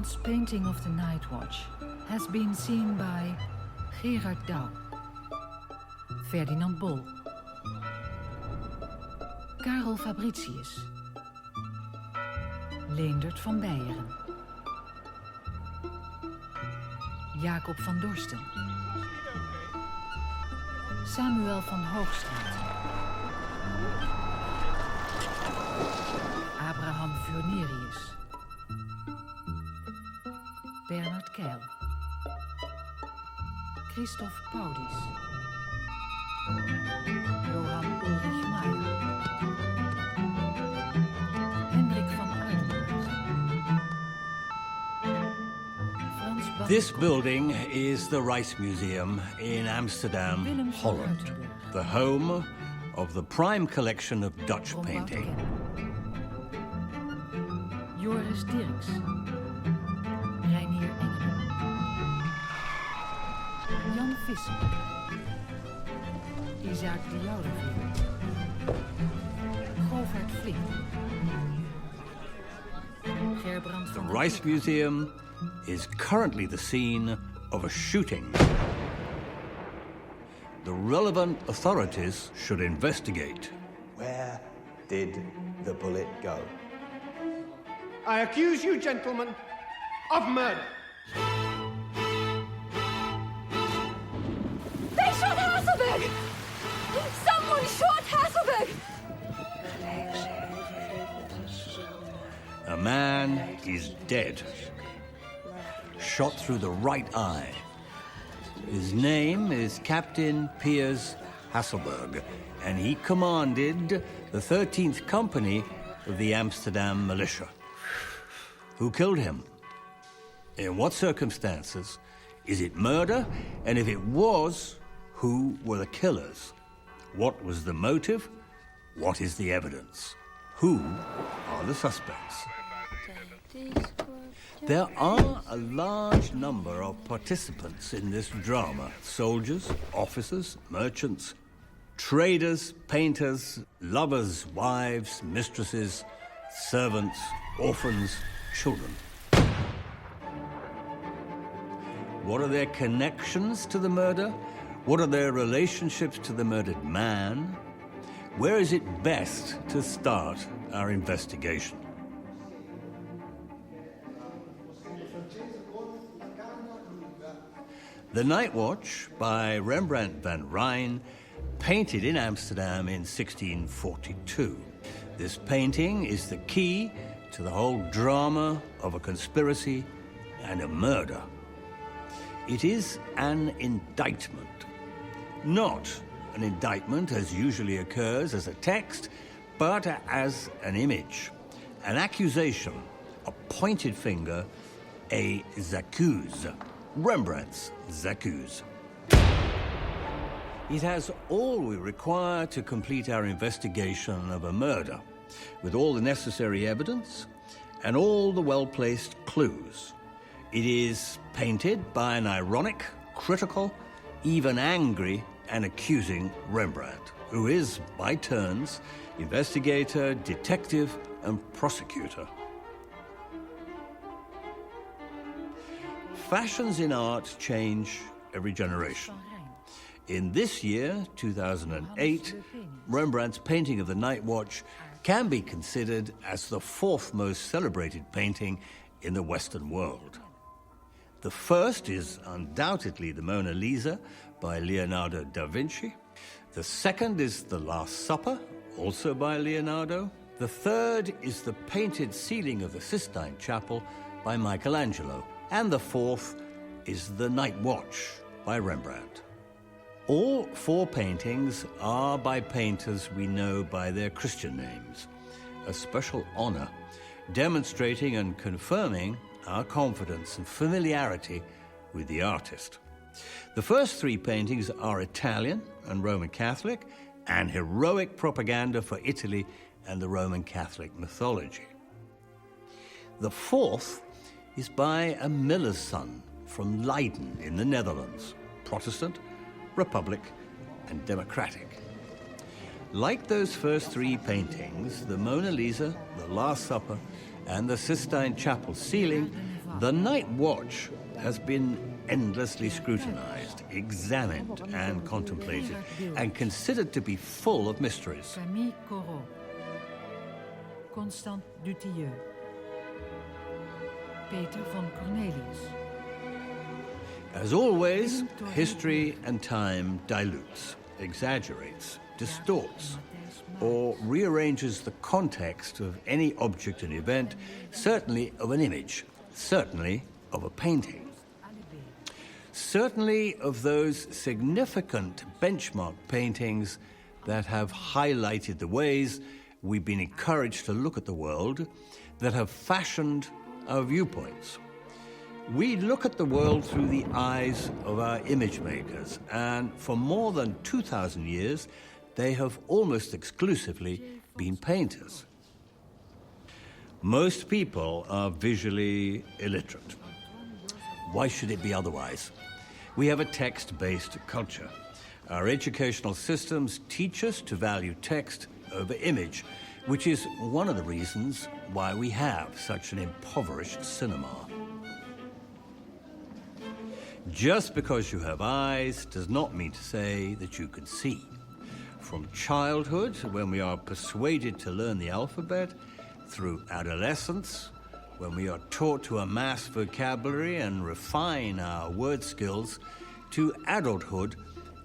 Rembrandt's painting of the Night Watch has been seen by Gerard Douw, Ferdinand Bol, Karel Fabritius, Leendert van Beieren, Jacob van Dorsten, Samuel van Hoogstraat, Abraham Furnerius, Bernard Keil, Christoph Paudis, Johan Ulrich Meijer, Hendrik van Uitenburg. This building is the Rijksmuseum in Amsterdam, Holland, the home of the prime collection of Dutch painting. Joris Dirks, Reinier Engelen, Jan Visser, Isaac de Joudevier, Govert Vliet, Gerbrand The van Rijksmuseum is currently the scene of a shooting. The relevant authorities should investigate. Where did the bullet go? I accuse you, gentlemen, of murder. They shot Hasselberg! Someone shot Hasselberg! A man is dead, shot through the right eye. His name is Captain Piers Hasselberg, and he commanded the 13th Company of the Amsterdam Militia. Who killed him? In what circumstances? Is it murder? And if it was, who were the killers? What was the motive? What is the evidence? Who are the suspects? There are a large number of participants in this drama. Soldiers, officers, merchants, traders, painters, lovers, wives, mistresses, servants, orphans, children. What are their connections to the murder? What are their relationships to the murdered man? Where is it best to start our investigation? The Night Watch by Rembrandt van Rijn, painted in Amsterdam in 1642. This painting is the key to the whole drama of a conspiracy and a murder. It is an indictment, not an indictment as usually occurs as a text, but as an image, an accusation, a pointed finger, a accuse, Rembrandt's accuse. It has all we require to complete our investigation of a murder, with all the necessary evidence and all the well-placed clues. It is painted by an ironic, critical, even angry and accusing Rembrandt, who is, by turns, investigator, detective, and prosecutor. Fashions in art change every generation. In this year, 2008, Rembrandt's painting of the Night Watch can be considered as the fourth most celebrated painting in the Western world. The first is undoubtedly the Mona Lisa by Leonardo da Vinci. The second is The Last Supper, also by Leonardo. The third is the painted ceiling of the Sistine Chapel by Michelangelo. And the fourth is The Night Watch by Rembrandt. All four paintings are by painters we know by their Christian names, a special honor, demonstrating and confirming our confidence and familiarity with the artist. The first three paintings are Italian and Roman Catholic, and heroic propaganda for Italy and the Roman Catholic mythology. The fourth is by a miller's son from Leiden in the Netherlands, Protestant, Republic, and Democratic. Like those first three paintings, the Mona Lisa, the Last Supper, and the Sistine Chapel ceiling The Night Watch has been endlessly scrutinized, examined and contemplated, and considered to be full of mysteries. Camille Corot, Constant Dutilleux, Peter von Cornelius. As always, history and time dilutes, exaggerates, distorts, or rearranges the context of any object and event, certainly of an image, certainly of a painting. Certainly of those significant benchmark paintings that have highlighted the ways we've been encouraged to look at the world, that have fashioned our viewpoints. We look at the world through the eyes of our image makers, and for more than 2,000 years, they have almost exclusively been painters. Most people are visually illiterate. Why should it be otherwise? We have a text-based culture. Our educational systems teach us to value text over image, which is one of the reasons why we have such an impoverished cinema. Just because you have eyes does not mean to say that you can see. From childhood, when we are persuaded to learn the alphabet, through adolescence, when we are taught to amass vocabulary and refine our word skills, to adulthood,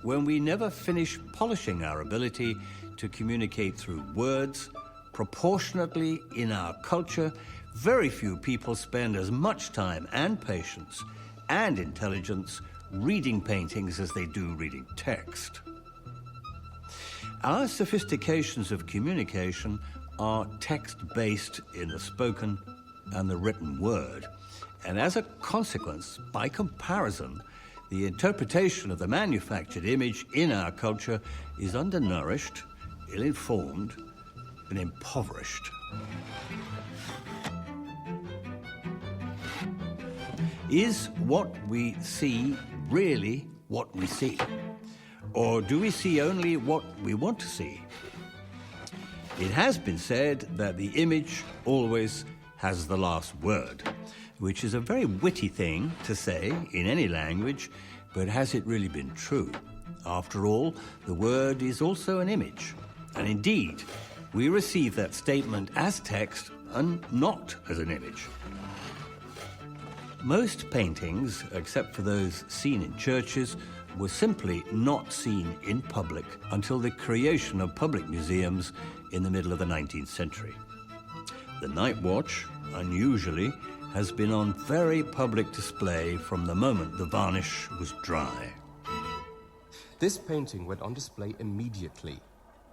when we never finish polishing our ability to communicate through words. Proportionately, in our culture, very few people spend as much time and patience and intelligence reading paintings as they do reading text. Our sophistications of communication are text-based in the spoken and the written word, and as a consequence, by comparison, the interpretation of the manufactured image in our culture is undernourished, ill-informed, and impoverished. Is what we see really what we see? Or do we see only what we want to see? It has been said that the image always has the last word, which is a very witty thing to say in any language, but has it really been true? After all, the word is also an image. And indeed, we receive that statement as text and not as an image. Most paintings, except for those seen in churches, were simply not seen in public until the creation of public museums in the middle of the 19th century. The Night Watch, unusually, has been on very public display from the moment the varnish was dry. This painting went on display immediately.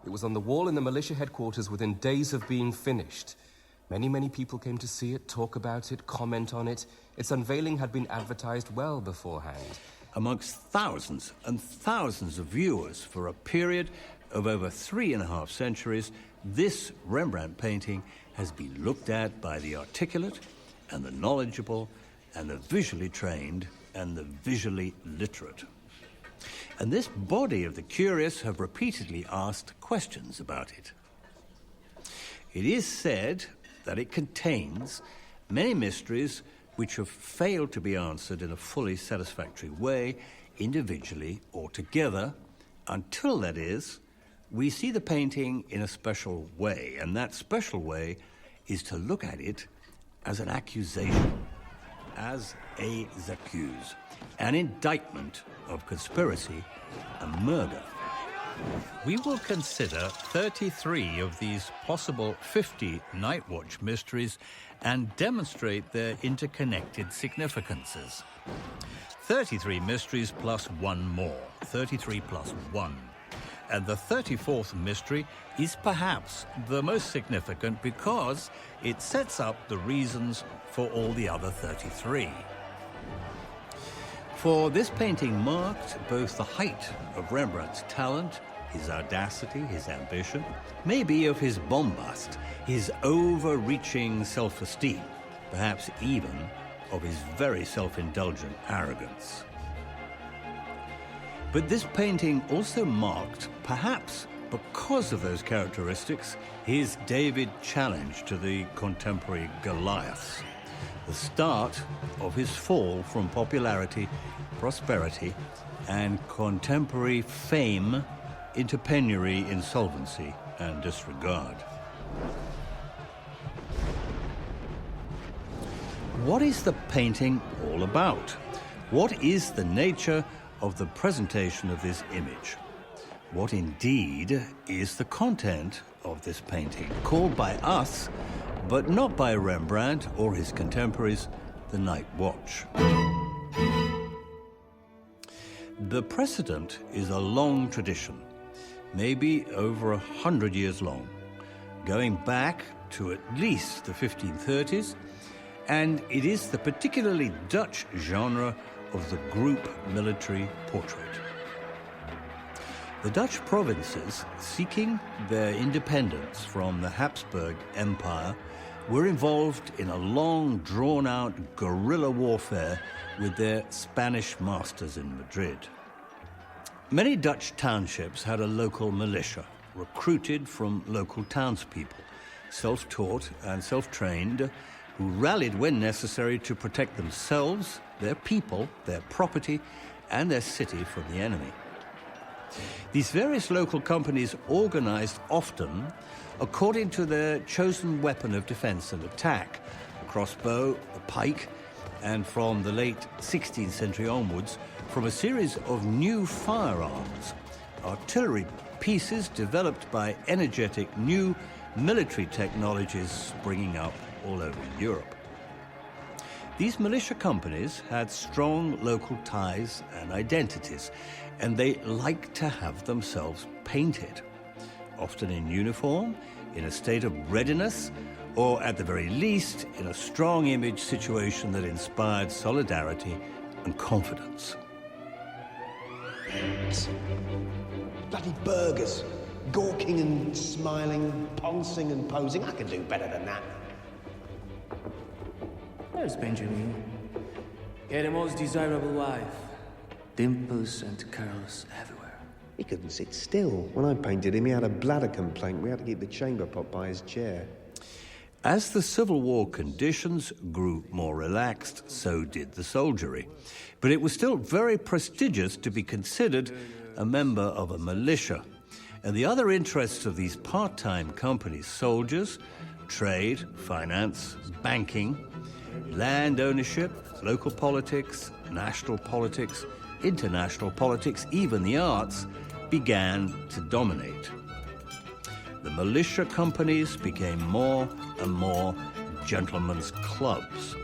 It was on the wall in the militia headquarters within days of being finished. Many people came to see it, talk about it, comment on it. Its unveiling had been advertised well beforehand. Amongst thousands and thousands of viewers for a period of over 3.5 centuries, this Rembrandt painting has been looked at by the articulate and the knowledgeable and the visually trained and the visually literate. And this body of the curious have repeatedly asked questions about it. It is said that it contains many mysteries which have failed to be answered in a fully satisfactory way, individually or together, until, that is, we see the painting in a special way, and that special way is to look at it as an accusation, as a accuse, an indictment of conspiracy and murder. We will consider 33 of these possible 50 Night Watch mysteries and demonstrate their interconnected significances. 33 mysteries plus one more, 33 plus 1. And the 34th mystery is perhaps the most significant because it sets up the reasons for all the other 33. For this painting marked both the height of Rembrandt's talent, his audacity, his ambition, maybe of his bombast, his overreaching self-esteem, perhaps even of his very self-indulgent arrogance. But this painting also marked, perhaps because of those characteristics, his David challenge to the contemporary Goliaths. the start of his fall from popularity, prosperity, and contemporary fame into penury, insolvency, and disregard. What is the painting all about? What is the nature of the presentation of this image? What indeed is the content of this painting, called by us, but not by Rembrandt or his contemporaries, the Night Watch? The precedent is a long tradition, maybe over 100 years long, going back to at least the 1530s, and it is the particularly Dutch genre of the group military portrait. The Dutch provinces, seeking their independence from the Habsburg Empire, were involved in a long, drawn-out guerrilla warfare with their Spanish masters in Madrid. Many Dutch townships had a local militia, recruited from local townspeople, self-taught and self-trained, who rallied when necessary to protect themselves, their people, their property, and their city from the enemy. These various local companies organized often according to their chosen weapon of defense and attack, the crossbow, the pike, and from the late 16th century onwards, from a series of new firearms, artillery pieces developed by energetic new military technologies springing up all over Europe. These militia companies had strong local ties and identities, and they liked to have themselves painted, often in uniform, in a state of readiness, or at the very least, in a strong image situation that inspired solidarity and confidence. Bloody burgers, gawking and smiling, pulsing and posing. I can do better than that. There's Benjamin. He had a most desirable wife. Dimples and curls everywhere. He couldn't sit still. When I painted him, he had a bladder complaint. We had to keep the chamber pot by his chair. As the Civil War conditions grew more relaxed, so did the soldiery. But it was still very prestigious to be considered a member of a militia. And the other interests of these part-time company soldiers, trade, finance, banking, land ownership, local politics, national politics, international politics, even the arts, began to dominate. The militia companies became more and more gentlemen's clubs.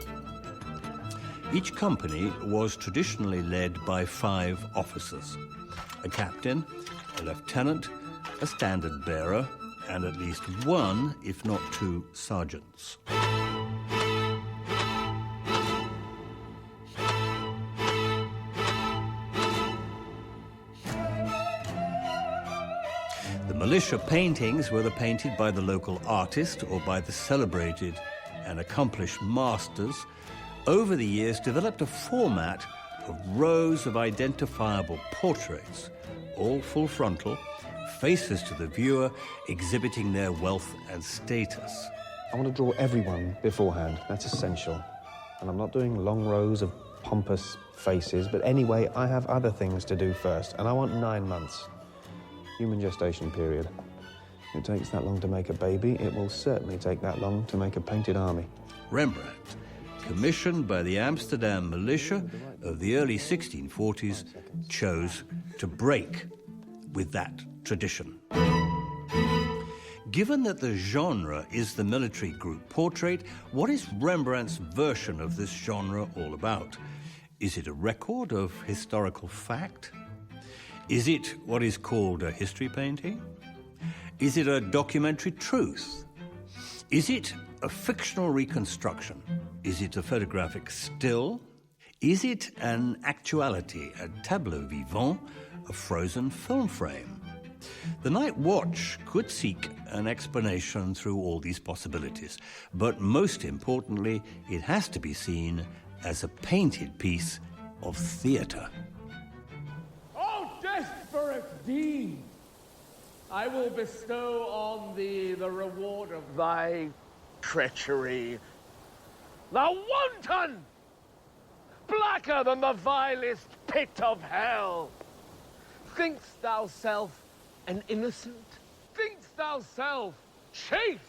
Each company was traditionally led by 5 officers: a captain, a lieutenant, a standard bearer, and at least 1, if not 2, sergeants. Militia paintings, whether painted by the local artist or by the celebrated and accomplished masters, over the years developed a format of rows of identifiable portraits, all full frontal, faces to the viewer, exhibiting their wealth and status. I want to draw everyone beforehand. That's essential. And I'm not doing long rows of pompous faces, but anyway, I have other things to do first, and I want 9 months. Human gestation period. If it takes that long to make a baby, it will certainly take that long to make a painted army. Rembrandt, commissioned by the Amsterdam militia of the early 1640s, chose to break with that tradition. Given that the genre is the military group portrait, what is Rembrandt's version of this genre all about? Is it a record of historical fact? Is it what is called a history painting? Is it a documentary truth? Is it a fictional reconstruction? Is it a photographic still? Is it an actuality, a tableau vivant, a frozen film frame? The Night Watch could seek an explanation through all these possibilities, but most importantly, it has to be seen as a painted piece of theatre. Desperate deed, I will bestow on thee the reward of thy treachery. thou wanton! Blacker than the vilest pit of hell! Think'st thou self an innocent? Think'st thou self chaste?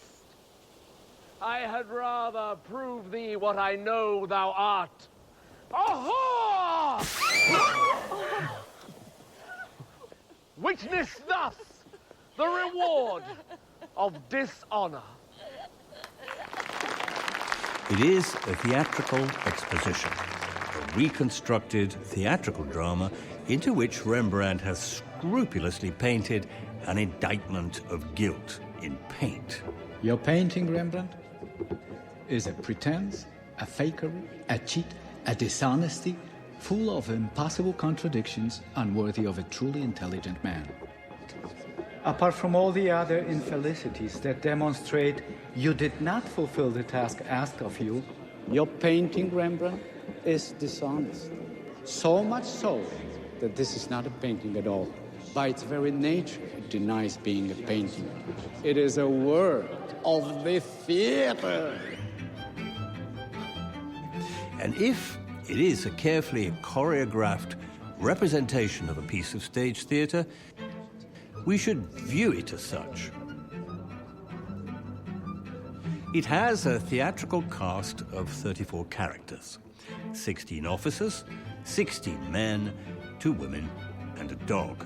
I had rather prove thee what I know thou art. A whore! Witness thus the reward of dishonor. It is a theatrical exposition, a reconstructed theatrical drama into which Rembrandt has scrupulously painted an indictment of guilt in paint. Your painting, Rembrandt, is a pretense, a fakery, a cheat, a dishonesty, full of impossible contradictions, unworthy of a truly intelligent man. Apart from all the other infelicities that demonstrate you did not fulfill the task asked of you, your painting, Rembrandt, is dishonest. So much so that this is not a painting at all. By its very nature, it denies being a painting. It is a work of the theater. And if it is a carefully choreographed representation of a piece of stage theatre, we should view it as such. It has a theatrical cast of 34 characters, 16 officers, 16 men, 2 women, and a dog.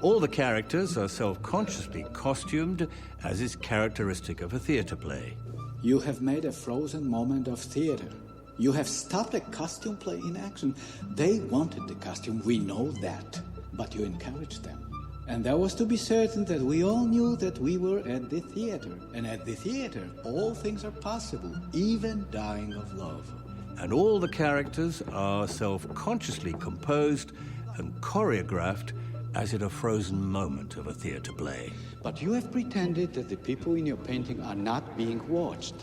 All the characters are self-consciously costumed, as is characteristic of a theatre play. You have made a frozen moment of theater. You have stopped a costume play in action. They wanted the costume, we know that, but you encouraged them. And that was to be certain that we all knew that we were at the theater. And at the theater, all things are possible, even dying of love. And all the characters are self-consciously composed and choreographed as in a frozen moment of a theatre play. But you have pretended that the people in your painting are not being watched.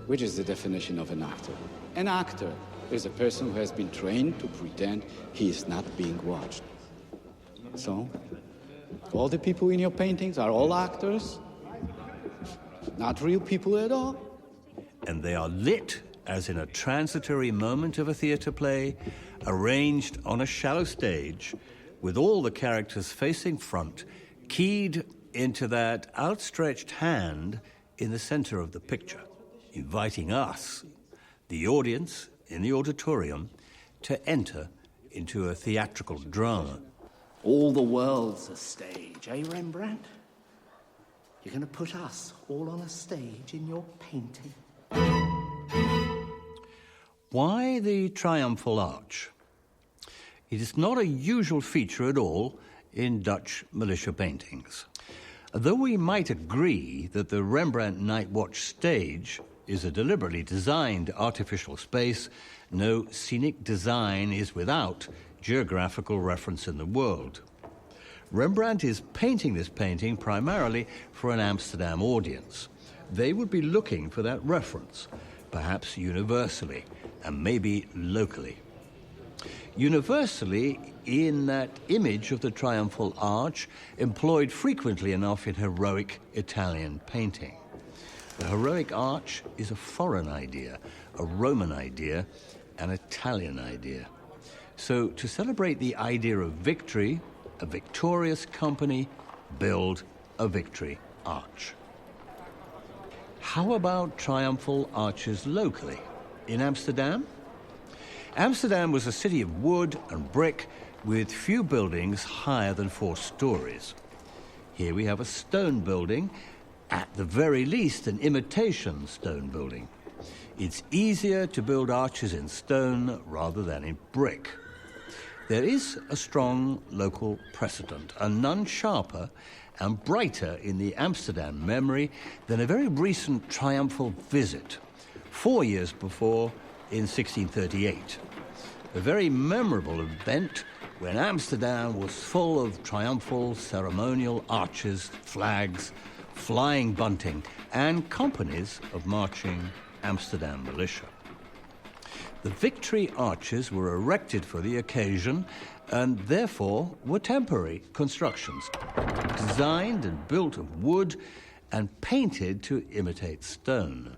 Which is the definition of an actor? An actor is a person who has been trained to pretend he is not being watched. So, all the people in your paintings are all actors? Not real people at all? And they are lit as in a transitory moment of a theatre play, arranged on a shallow stage, with all the characters facing front, keyed into that outstretched hand in the center of the picture, inviting us, the audience in the auditorium, to enter into a theatrical drama. All the world's a stage, eh, Rembrandt? You're going to put us all on a stage in your painting? Why the triumphal arch? It is not a usual feature at all in Dutch militia paintings. Though we might agree that the Rembrandt Night Watch stage is a deliberately designed artificial space, no scenic design is without geographical reference in the world. Rembrandt is painting this painting primarily for an Amsterdam audience. They would be looking for that reference, perhaps universally, and maybe locally. Universally, in that image of the triumphal arch, employed frequently enough in heroic Italian painting. The heroic arch is a foreign idea, a Roman idea, an Italian idea. So to celebrate the idea of victory, a victorious company build a victory arch. How about triumphal arches locally? In Amsterdam? Amsterdam was a city of wood and brick with few buildings higher than 4 stories. Here we have a stone building, at the very least an imitation stone building. It's easier to build arches in stone rather than in brick. There is a strong local precedent, and none sharper and brighter in the Amsterdam memory than a very recent triumphal visit, 4 years before, in 1638. A very memorable event when Amsterdam was full of triumphal ceremonial arches, flags, flying bunting, and companies of marching Amsterdam militia. The Victory arches were erected for the occasion and therefore were temporary constructions, designed and built of wood and painted to imitate stone.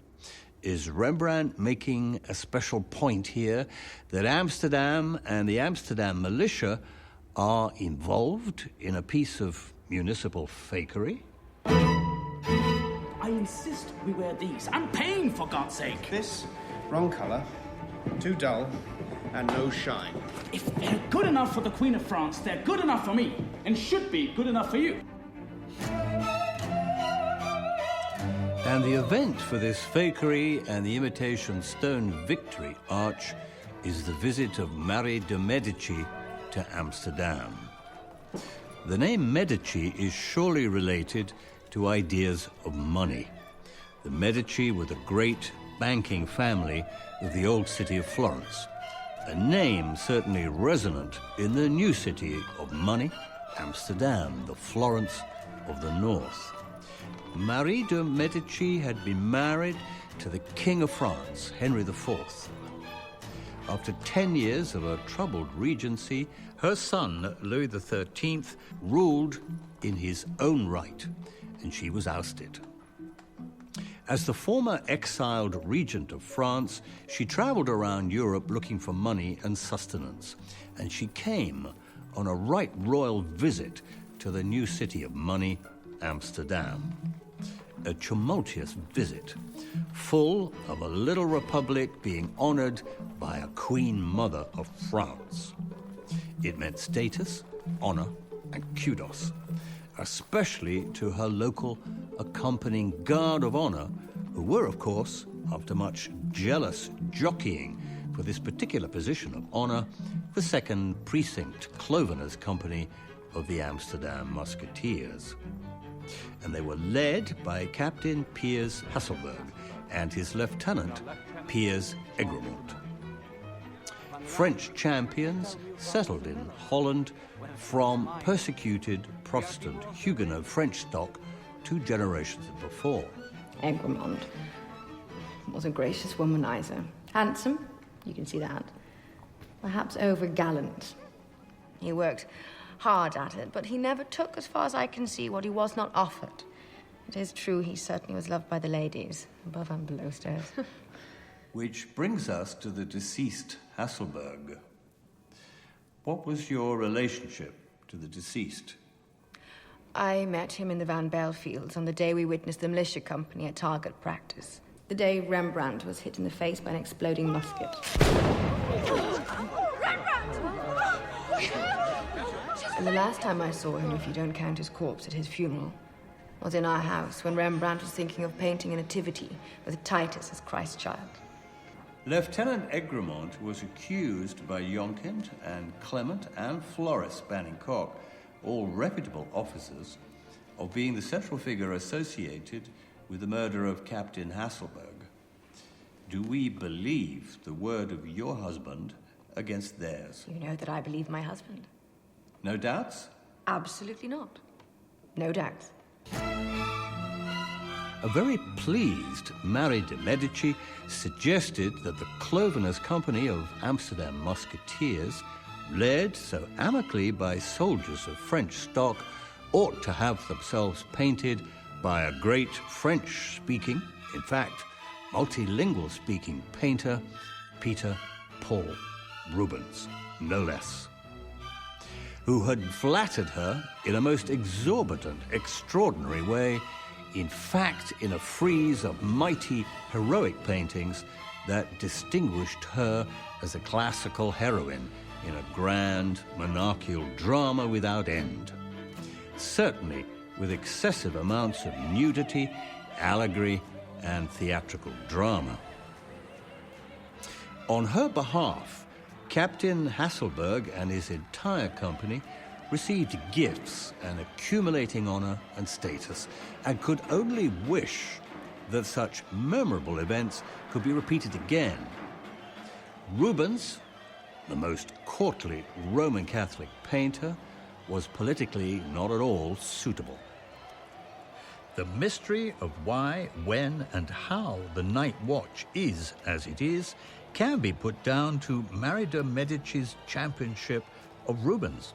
Is Rembrandt making a special point here that Amsterdam and the Amsterdam militia are involved in a piece of municipal fakery? I insist we wear these. I'm paying, for God's sake. This, wrong colour, too dull, and no shine. If they're good enough for the Queen of France, they're good enough for me, and should be good enough for you. And the event for this fakery and the imitation stone Victory arch is the visit of Marie de Medici to Amsterdam. The name Medici is surely related to ideas of money. The Medici were the great banking family of the old city of Florence, a name certainly resonant in the new city of money, Amsterdam, the Florence of the North. Marie de Medici had been married to the King of France, Henry IV. After 10 years of a troubled regency, her son, Louis XIII, ruled in his own right, and she was ousted. As the former exiled regent of France, she traveled around Europe looking for money and sustenance, and she came on a right royal visit to the new city of money, Amsterdam. A tumultuous visit, full of a little republic being honored by a queen mother of France. It meant status, honor, and kudos, especially to her local accompanying guard of honor, who were, of course, after much jealous jockeying for this particular position of honor, the 2nd Precinct Cloveners Company of the Amsterdam Musketeers. And they were led by Captain Piers Hasselberg and his lieutenant, Piers Egremont. French champions settled in Holland from persecuted Protestant Huguenot French stock 2 generations before. Egremont was a gracious womanizer. Handsome, you can see that. Perhaps over-gallant. He worked hard at it, but he never took, as far as I can see, what he was not offered. It is true he certainly was loved by the ladies, above and below stairs. Which brings us to the deceased Hasselberg. What was your relationship to the deceased? I met him in the Van Bell fields on the day we witnessed the militia company at target practice. The day Rembrandt was hit in the face by an exploding musket. And the last time I saw him, if you don't count his corpse at his funeral, was in our house when Rembrandt was thinking of painting a nativity with Titus as Christ child. Lieutenant Egremont was accused by Jonkind and Clement and Floris Banning-Cock, all reputable officers, of being the central figure associated with the murder of Captain Hasselberg. Do we believe the word of your husband against theirs? You know that I believe my husband. No doubts? Absolutely not. No doubts. A very pleased Marie de Medici suggested that the Cloveners Company of Amsterdam Musketeers, led so amicably by soldiers of French stock, ought to have themselves painted by a great French-speaking, in fact, multilingual-speaking painter, Peter Paul Rubens, no less, who had flattered her in a most exorbitant, extraordinary way, in fact, in a frieze of mighty, heroic paintings that distinguished her as a classical heroine in a grand, monarchical drama without end. Certainly with excessive amounts of nudity, allegory, and theatrical drama. On her behalf, Captain Hasselberg and his entire company received gifts and accumulating honor and status, and could only wish that such memorable events could be repeated again. Rubens, the most courtly Roman Catholic painter, was politically not at all suitable. The mystery of why, when, and how the night watch is as it is can be put down to Marie de Medici's championship of Rubens.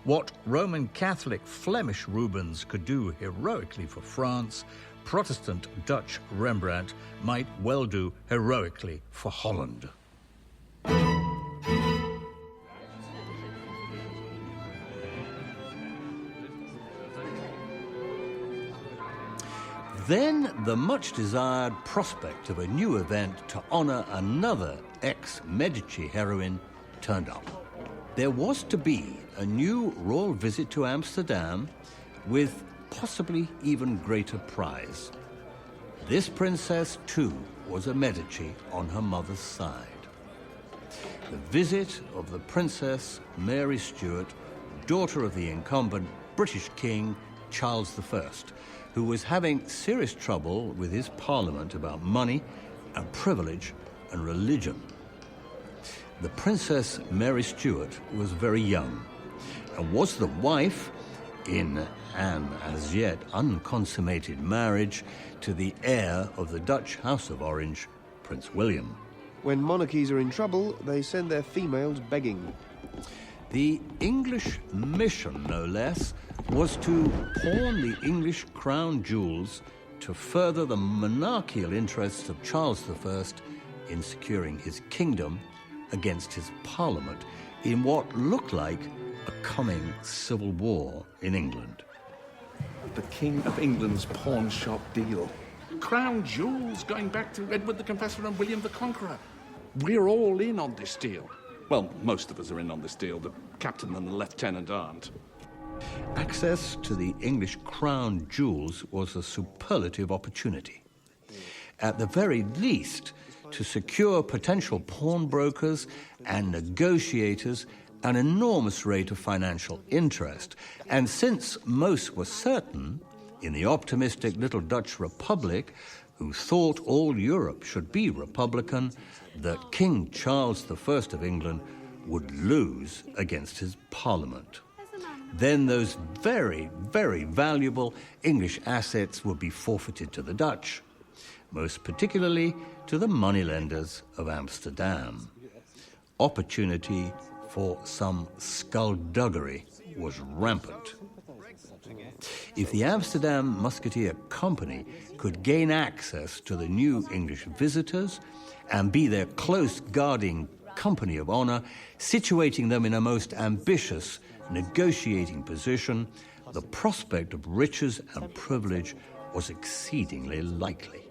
What Roman Catholic Flemish Rubens could do heroically for France, Protestant Dutch Rembrandt might well do heroically for Holland. Then the much-desired prospect of a new event to honor another ex-Medici heroine turned up. There was to be a new royal visit to Amsterdam with possibly even greater prize. This princess, too, was a Medici on her mother's side. The visit of the Princess Mary Stuart, daughter of the incumbent British King Charles I, who was having serious trouble with his parliament about money and privilege and religion. The Princess Mary Stuart was very young and was the wife, in an as yet unconsummated marriage, to the heir of the Dutch House of Orange, Prince William. When monarchies are in trouble, they send their females begging. The English mission, no less, was to pawn the English crown jewels to further the monarchical interests of Charles I in securing his kingdom against his parliament in what looked like a coming civil war in England. The King of England's pawn shop deal. Crown jewels going back to Edward the Confessor and William the Conqueror. We're all in on this deal. Well, most of us are in on this deal. The captain and the lieutenant aren't. Access to the English crown jewels was a superlative opportunity. At the very least, to secure potential pawnbrokers and negotiators an enormous rate of financial interest. And since most were certain, in the optimistic little Dutch Republic, who thought all Europe should be Republican, that King Charles I of England would lose against his parliament. Then those very, very valuable English assets would be forfeited to the Dutch, most particularly to the moneylenders of Amsterdam. Opportunity for some skullduggery was rampant. If the Amsterdam Musketeer Company could gain access to the new English visitors and be their close guarding company of honor, situating them in a most ambitious negotiating position, the prospect of riches and privilege was exceedingly likely.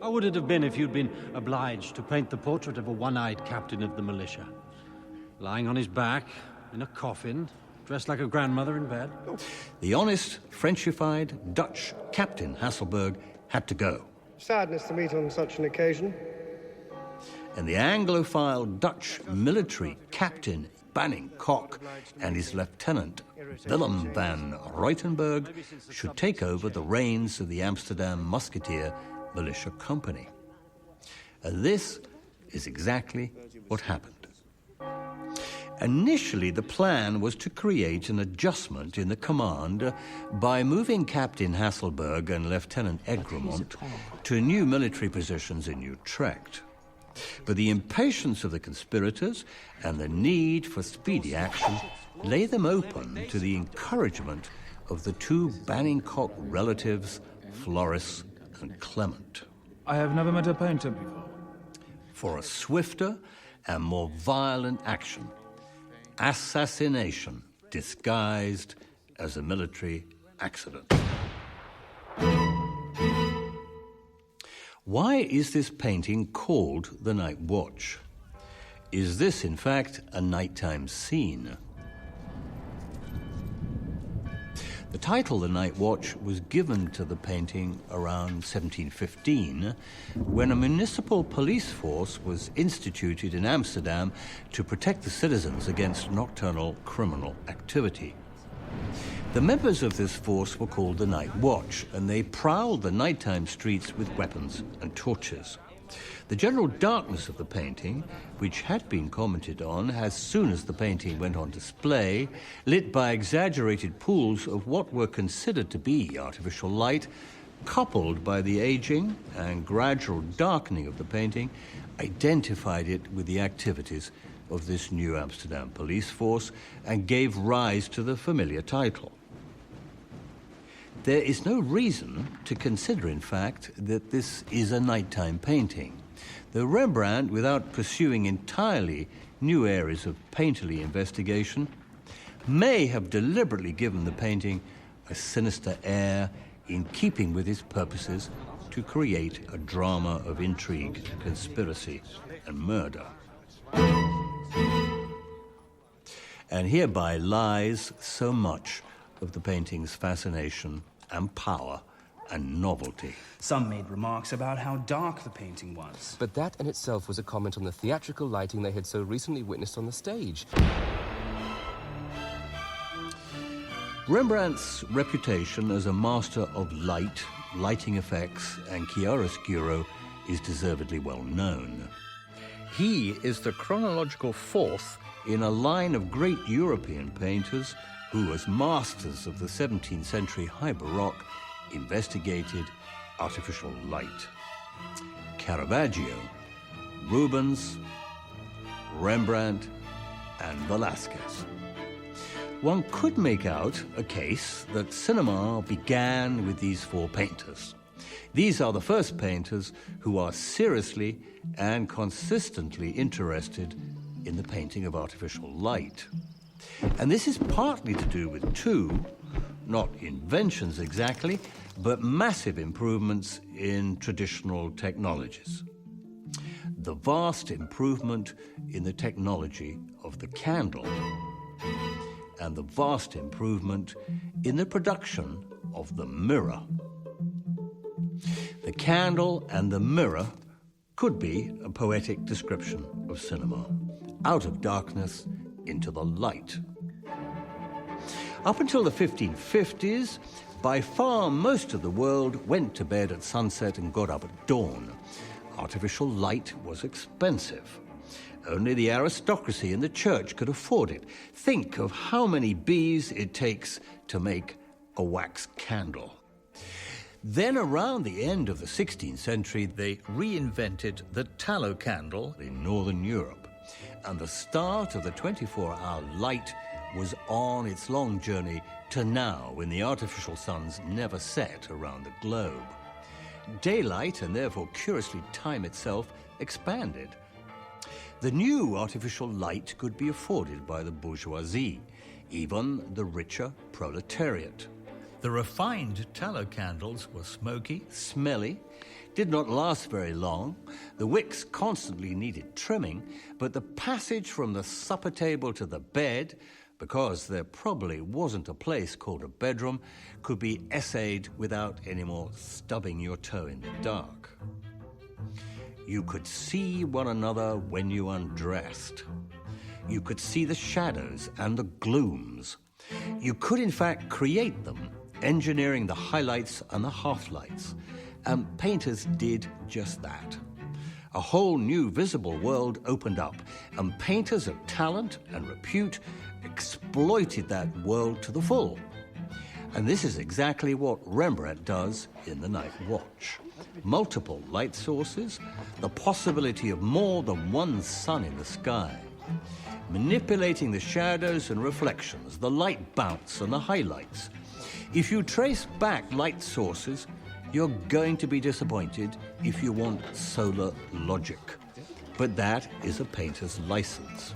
How would it have been if you'd been obliged to paint the portrait of a one-eyed captain of the militia, lying on his back in a coffin, dressed like a grandmother in bed? The honest, Frenchified Dutch Captain Hasselberg had to go. Sadness to meet on such an occasion. And the Anglophile Dutch military captain Banning Kock and his lieutenant Willem van Ruitenberg should take over the reins of the Amsterdam Musketeer Militia Company. And this is exactly what happened. Initially, the plan was to create an adjustment in the command by moving Captain Hasselberg and Lieutenant Egremont to new military positions in Utrecht. But the impatience of the conspirators and the need for speedy action lay them open to the encouragement of the two Banning-Kock relatives, Floris and Clement. I have never met a painter before. For a swifter and more violent action, assassination disguised as a military accident. Why is this painting called The Night Watch? Is this, in fact, a nighttime scene? The title The Night Watch was given to the painting around 1715, when a municipal police force was instituted in Amsterdam to protect the citizens against nocturnal criminal activity. The members of this force were called the Night Watch, and they prowled the nighttime streets with weapons and torches. The general darkness of the painting, which had been commented on as soon as the painting went on display, lit by exaggerated pools of what were considered to be artificial light, coupled by the aging and gradual darkening of the painting, identified it with the activities of this New Amsterdam police force and gave rise to the familiar title. There is no reason to consider, in fact, that this is a nighttime painting. The Rembrandt, without pursuing entirely new areas of painterly investigation, may have deliberately given the painting a sinister air in keeping with his purposes to create a drama of intrigue, conspiracy, and murder. And hereby lies so much of the painting's fascination and power and novelty. Some made remarks about how dark the painting was. But that in itself was a comment on the theatrical lighting they had so recently witnessed on the stage. Rembrandt's reputation as a master of light, lighting effects, and chiaroscuro is deservedly well known. He is the chronological fourth in a line of great European painters who, as masters of the 17th century High Baroque, investigated artificial light. Caravaggio, Rubens, Rembrandt, and Velázquez. One could make out a case that cinema began with these four painters. These are the first painters who are seriously and consistently interested in the painting of artificial light. And this is partly to do with two, not inventions exactly, but massive improvements in traditional technologies. The vast improvement in the technology of the candle, and the vast improvement in the production of the mirror. The candle and the mirror could be a poetic description of cinema. Out of darkness into the light. Up until the 1550s, by far most of the world went to bed at sunset and got up at dawn. Artificial light was expensive. Only the aristocracy and the church could afford it. Think of how many bees it takes to make a wax candle. Then around the end of the 16th century, they reinvented the tallow candle in Northern Europe. And the start of the 24-hour light was on its long journey to now, when the artificial suns never set around the globe. Daylight, and therefore curiously time itself, expanded. The new artificial light could be afforded by the bourgeoisie, even the richer proletariat. The refined tallow candles were smoky, smelly, did not last very long. The wicks constantly needed trimming, but the passage from the supper table to the bed, because there probably wasn't a place called a bedroom, could be essayed without any more stubbing your toe in the dark. You could see one another when you undressed. You could see the shadows and the glooms. You could, in fact, create them, engineering the highlights and the half-lights. And painters did just that. A whole new visible world opened up, and painters of talent and repute exploited that world to the full. And this is exactly what Rembrandt does in The Night Watch. Multiple light sources, the possibility of more than one sun in the sky, manipulating the shadows and reflections, the light bounce and the highlights. If you trace back light sources, you're going to be disappointed if you want solar logic. But that is a painter's license.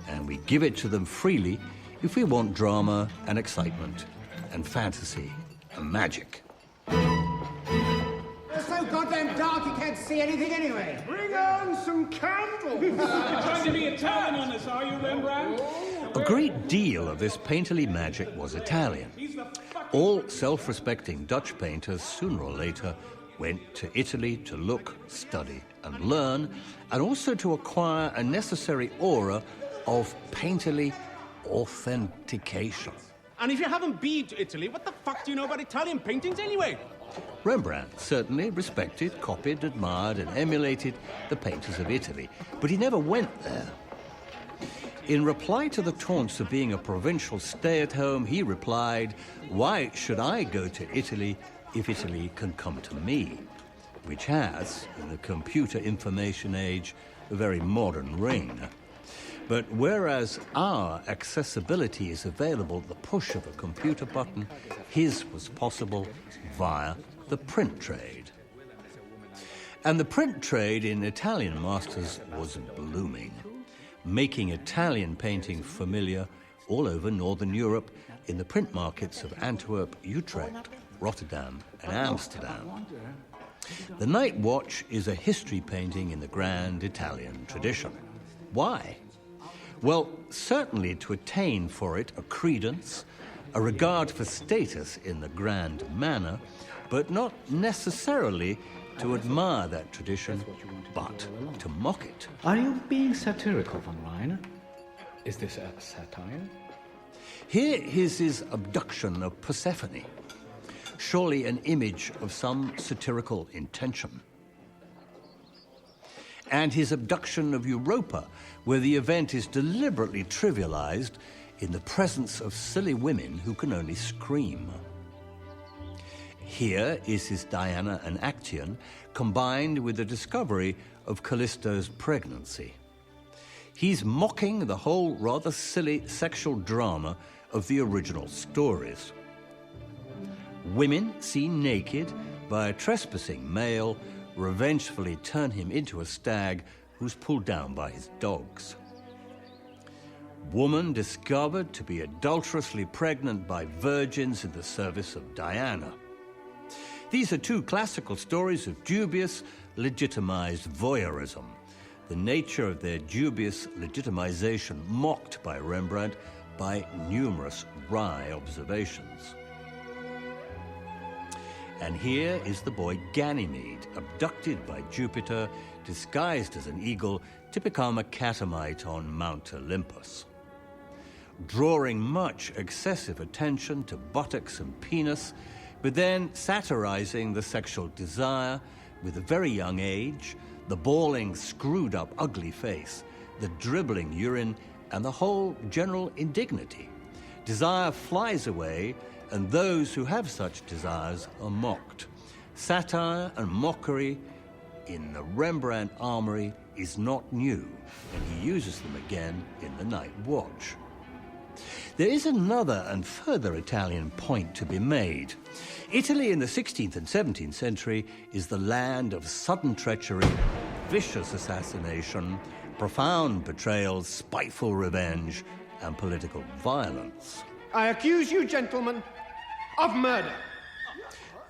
And we give it to them freely if we want drama and excitement and fantasy and magic. It's so goddamn dark you can't see anything anyway. Bring on some candles. You're trying to be Italian on us, are you, Rembrandt? A great deal of this painterly magic was Italian. All self-respecting Dutch painters, sooner or later, went to Italy to look, study, and learn, and also to acquire a necessary aura of painterly authentication. And if you haven't been to Italy, what the fuck do you know about Italian paintings anyway? Rembrandt certainly respected, copied, admired, and emulated the painters of Italy, but he never went there. In reply to the taunts of being a provincial stay-at-home, he replied, "Why should I go to Italy if Italy can come to me, which has, in the computer information age, a very modern ring. But whereas our accessibility is available at the push of a computer button, his was possible via the print trade. And the print trade in Italian masters was blooming, making Italian painting familiar all over Northern Europe in the print markets of Antwerp, Utrecht, Rotterdam, and Amsterdam. The Night Watch is a history painting in the grand Italian tradition. Why? Well, certainly to attain for it a credence, a regard for status in the grand manner, but not necessarily to admire that tradition, but to mock it. Are you being satirical, von Reiner? Is this a satire? Here is his abduction of Persephone, surely an image of some satirical intention. And his abduction of Europa, where the event is deliberately trivialized in the presence of silly women who can only scream. Here is his Diana and Actaeon, combined with the discovery of Callisto's pregnancy. He's mocking the whole rather silly sexual drama of the original stories. Women seen naked by a trespassing male revengefully turn him into a stag who's pulled down by his dogs. Woman discovered to be adulterously pregnant by virgins in the service of Diana. These are two classical stories of dubious, legitimized voyeurism, the nature of their dubious legitimization mocked by Rembrandt by numerous wry observations. And here is the boy Ganymede, abducted by Jupiter, disguised as an eagle, to become a catamite on Mount Olympus. Drawing much excessive attention to buttocks and penis, but then satirizing the sexual desire with a very young age, the bawling, screwed-up, ugly face, the dribbling urine, and the whole general indignity. Desire flies away, and those who have such desires are mocked. Satire and mockery in the Rembrandt armory is not new, and he uses them again in The Night Watch. There is another and further Italian point to be made. Italy in the 16th and 17th century is the land of sudden treachery, vicious assassination, profound betrayal, spiteful revenge, and political violence. I accuse you, gentlemen, of murder.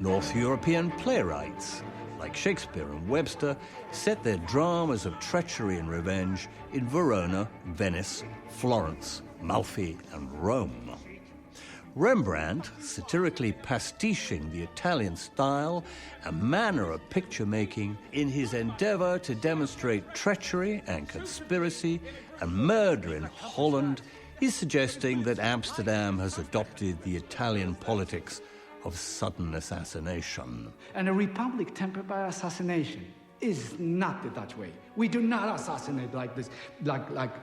North European playwrights, like Shakespeare and Webster, set their dramas of treachery and revenge in Verona, Venice, Florence, Malfi, and Rome. Rembrandt, satirically pastiching the Italian style and manner of picture-making in his endeavor to demonstrate treachery and conspiracy and murder in Holland, is suggesting that Amsterdam has adopted the Italian politics of sudden assassination. And a republic tempered by assassination is not the Dutch way. We do not assassinate like this, like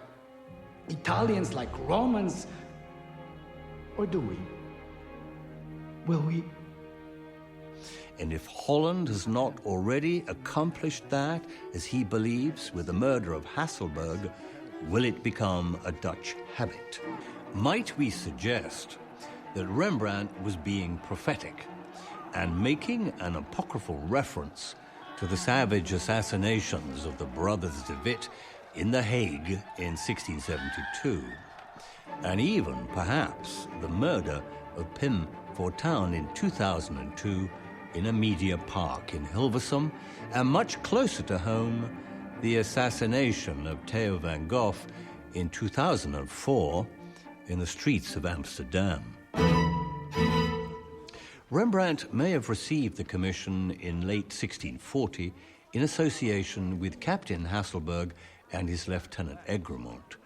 Italians, like Romans. Or do we? Will we? And if Holland has not already accomplished that, as he believes, with the murder of Hasselberg, will it become a Dutch habit? Might we suggest that Rembrandt was being prophetic and making an apocryphal reference to the savage assassinations of the brothers de Witt in The Hague in 1672, and even, perhaps, the murder of Pim Fortuyn in 2002 in a media park in Hilversum, and much closer to home, the assassination of Theo van Gogh in 2004 in the streets of Amsterdam. Rembrandt may have received the commission in late 1640 in association with Captain Hasselberg and his Lieutenant Egremont,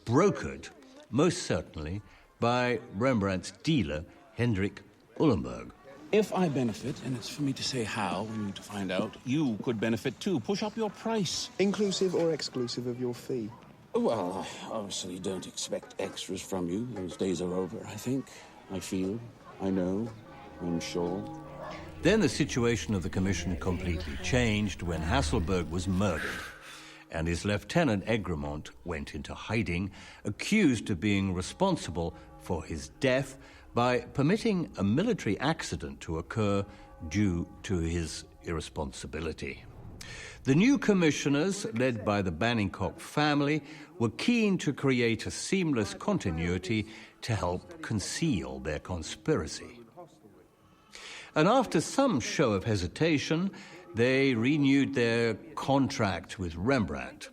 brokered, most certainly, by Rembrandt's dealer, Hendrik Uhlenberg. If I benefit, and it's for me to say how, we need to find out, you could benefit too. Push up your price. Inclusive or exclusive of your fee? Well, I obviously don't expect extras from you. Those days are over, I think. I feel. I know. I'm sure. Then the situation of the commission completely changed when Hasselberg was murdered, and his lieutenant Egremont went into hiding, accused of being responsible for his death by permitting a military accident to occur due to his irresponsibility. The new commissioners, led by the Bannincock family, were keen to create a seamless continuity to help conceal their conspiracy. And after some show of hesitation, they renewed their contract with Rembrandt.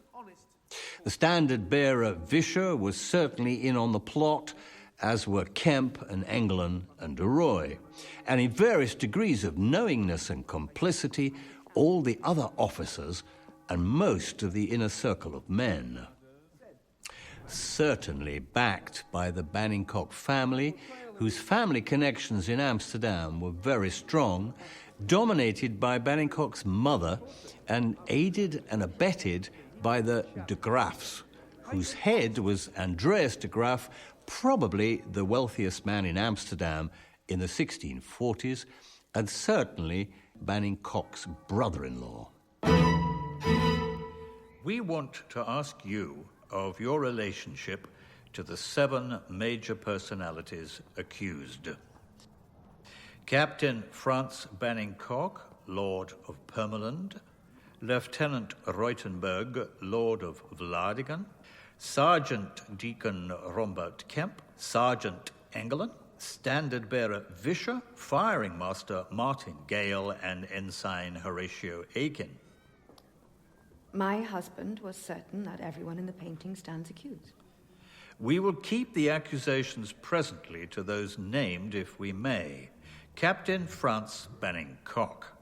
The standard-bearer Vischer was certainly in on the plot, as were Kemp and Engelen and de Roy, and in various degrees of knowingness and complicity, all the other officers and most of the inner circle of men. Certainly backed by the Bannincock family, whose family connections in Amsterdam were very strong, dominated by Bannincock's mother and aided and abetted by the de Graafs, whose head was Andreas de Graaf, probably the wealthiest man in Amsterdam in the 1640s, and certainly Bannincock's brother-in-law. We want to ask you of your relationship to the 7 major personalities accused. Captain Franz Bannincock, Lord of Permeland, Lieutenant Reutenberg, Lord of Vlaardingen, Sergeant Deacon Rombert Kemp, Sergeant Engelen, Standard-bearer Vischer, Firing Master Martin Gale, and Ensign Horatio Aiken. My husband was certain that everyone in the painting stands accused. We will keep the accusations presently to those named, if we may. Captain Franz Bannincock.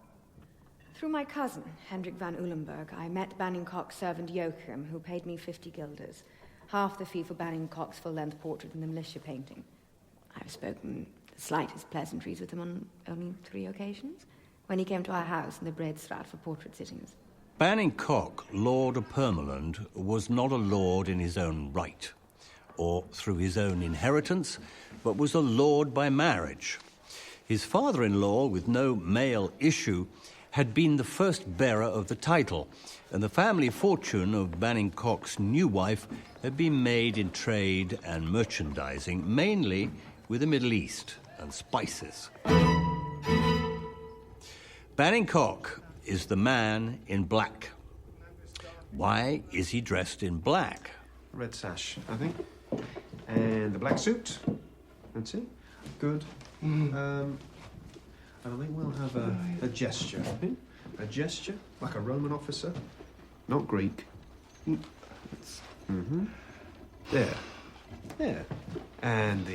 Through my cousin, Hendrik van Ulenberg, I met Bannincock's servant Joachim, who paid me 50 guilders, half the fee for Bannincock's full-length portrait in the militia painting. I've spoken the slightest pleasantries with him on only 3 occasions, when he came to our house in the Breedstraat for portrait sittings. Bannincock, Lord of Permeland, was not a lord in his own right, or through his own inheritance, but was a lord by marriage. His father-in-law, with no male issue, had been the first bearer of the title, and the family fortune of Bannincock's new wife had been made in trade and merchandising, mainly with the Middle East and spices. Bannincock is the man in black. Why is he dressed in black? Red sash, I think. And the black suit. That's it. Good. And I think we'll have a gesture. A gesture, like a Roman officer. Not Greek. Mm-hmm. There. There. And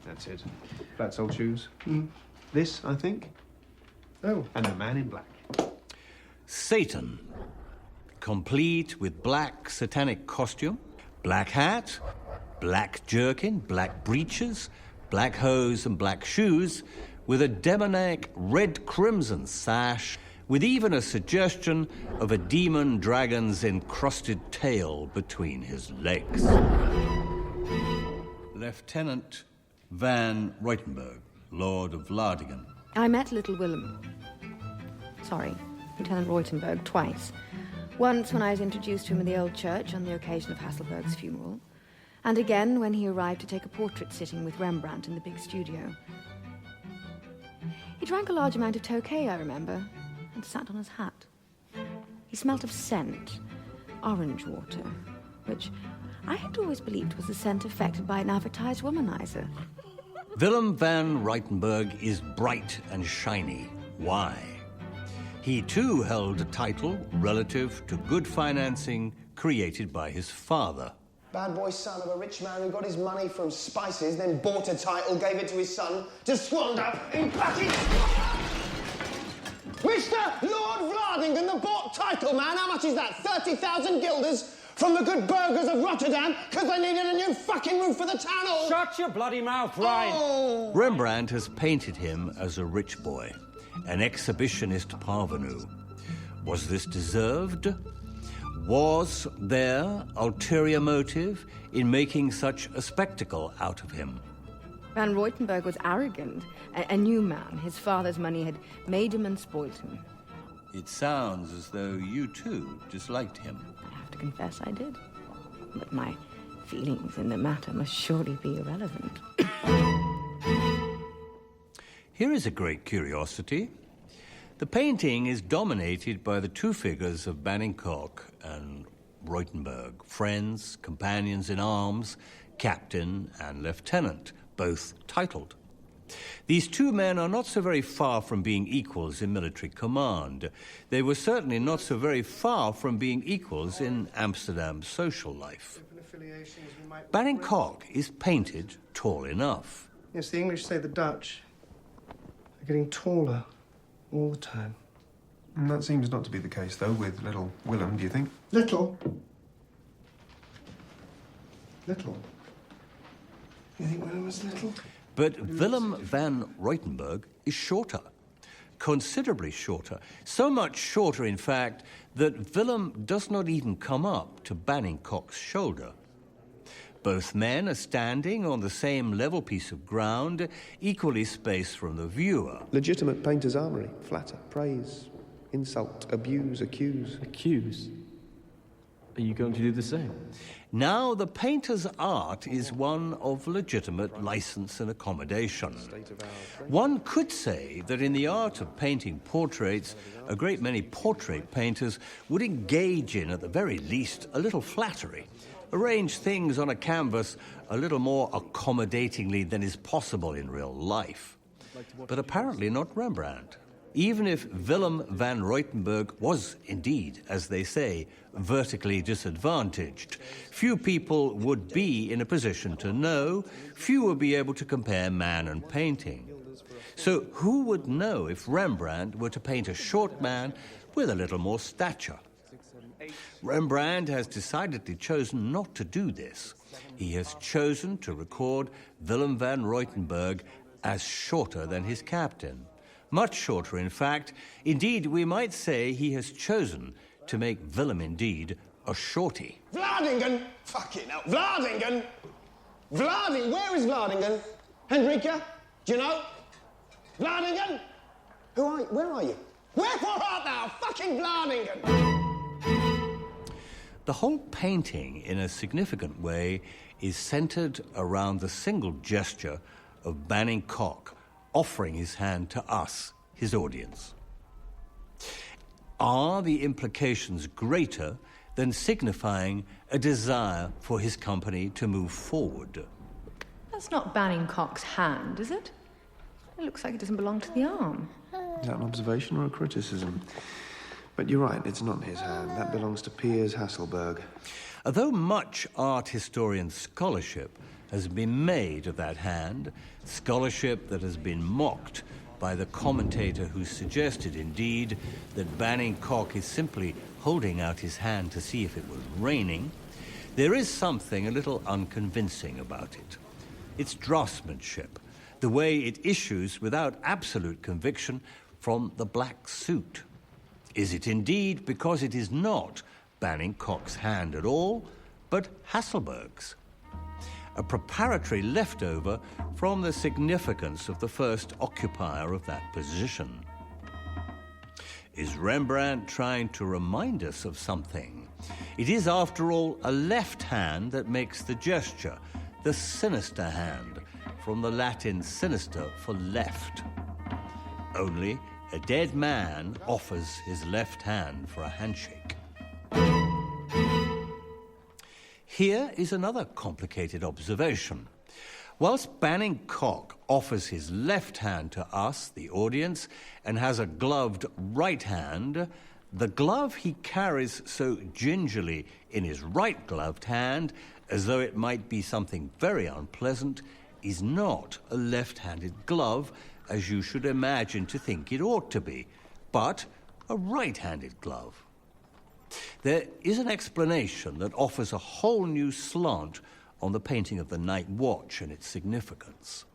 that's it. Flat sole shoes. This, I think. Oh. And the man in black. Satan. Complete with black satanic costume, black hat, black jerkin, black breeches, black hose and black shoes, with a demoniac red-crimson sash, with even a suggestion of a demon dragon's encrusted tail between his legs. Lieutenant van Reutenberg, Lord of Vlaardingen. I met Little Willem. Lieutenant Reutenberg, twice. Once when I was introduced to him in the old church on the occasion of Hasselberg's funeral, and again when he arrived to take a portrait sitting with Rembrandt in the big studio. He drank a large amount of Tokay, I remember, and sat on his hat. He smelt of scent, orange water, which I had always believed was the scent affected by an advertised womanizer. Willem van Reutenberg is bright and shiny. Why? He too held a title relative to good financing created by his father. Bad boy son of a rich man who got his money from spices, then bought a title, gave it to his son to squander in buckets. Mr. Lord Vlaardingen, the bought title, man. How much is that? 30,000 guilders from the good burghers of Rotterdam because they needed a new fucking roof for the town hall. Shut your bloody mouth, Ryan. Oh. Rembrandt has painted him as a rich boy, an exhibitionist parvenu. Was this deserved? Was there ulterior motive in making such a spectacle out of him? Van Ruytenberg was arrogant, a new man. His father's money had made him and spoiled him. It sounds as though you too disliked him. I have to confess I did. But my feelings in the matter must surely be irrelevant. Here is a great curiosity. The painting is dominated by the two figures of Banning-Cocq and Ruytenberg, friends, companions in arms, captain and lieutenant, both titled. These two men are not so very far from being equals in military command. They were certainly not so very far from being equals in Amsterdam's social life. Banning-Cocq is painted tall enough. Yes, the English say the Dutch are getting taller all the time. And that seems not to be the case, though, with little Willem, do you think? Little? Little? You think Willem was little? But Willem van Ruytenberg is shorter, considerably shorter. So much shorter, in fact, that Willem does not even come up to Banning-Cocq's shoulder. Both men are standing on the same level piece of ground, equally spaced from the viewer. Legitimate painter's armory. Flatter, praise, insult, abuse, accuse. Accuse? Are you going to do the same? Now, the painter's art is one of legitimate license and accommodation. One could say that in the art of painting portraits, a great many portrait painters would engage in, at the very least, a little flattery. Arrange things on a canvas a little more accommodatingly than is possible in real life. But apparently not Rembrandt. Even if Willem van Ruytenberg was indeed, as they say, vertically disadvantaged, few people would be in a position to know, few would be able to compare man and painting. So who would know if Rembrandt were to paint a short man with a little more stature? Rembrandt has decidedly chosen not to do this. He has chosen to record Willem van Ruytenberg as shorter than his captain. Much shorter, in fact. Indeed, we might say he has chosen to make Willem indeed a shorty. Vladingen? Fucking hell. Vladingen? Vladingen? Where is Vladingen? Hendrika? Do you know? Vladingen? Who are you? Where are you? Wherefore art thou? Fucking Vladingen! The whole painting, in a significant way, is centered around the single gesture of Banning-Cocq offering his hand to us, his audience. Are the implications greater than signifying a desire for his company to move forward? That's not Banning-Cocq's hand, is it? It looks like it doesn't belong to the arm. Is that an observation or a criticism? But you're right, it's not his hand. That belongs to Piers Hasselberg. Although much art historian scholarship has been made of that hand, scholarship that has been mocked by the commentator who suggested, indeed, that Banning-Cocq is simply holding out his hand to see if it was raining, there is something a little unconvincing about it. It's draftsmanship, the way it issues without absolute conviction from the black suit. Is it indeed because it is not Banning-Cocq's hand at all, but Hasselberg's? A preparatory leftover from the significance of the first occupier of that position. Is Rembrandt trying to remind us of something? It is, after all, a left hand that makes the gesture, the sinister hand, from the Latin sinister for left. Only a dead man offers his left hand for a handshake. Here is another complicated observation. Whilst Banning-Cocq offers his left hand to us, the audience, and has a gloved right hand, the glove he carries so gingerly in his right gloved hand, as though it might be something very unpleasant, is not a left-handed glove, as you should imagine to think it ought to be, but a right-handed glove. There is an explanation that offers a whole new slant on the painting of the Night Watch and its significance.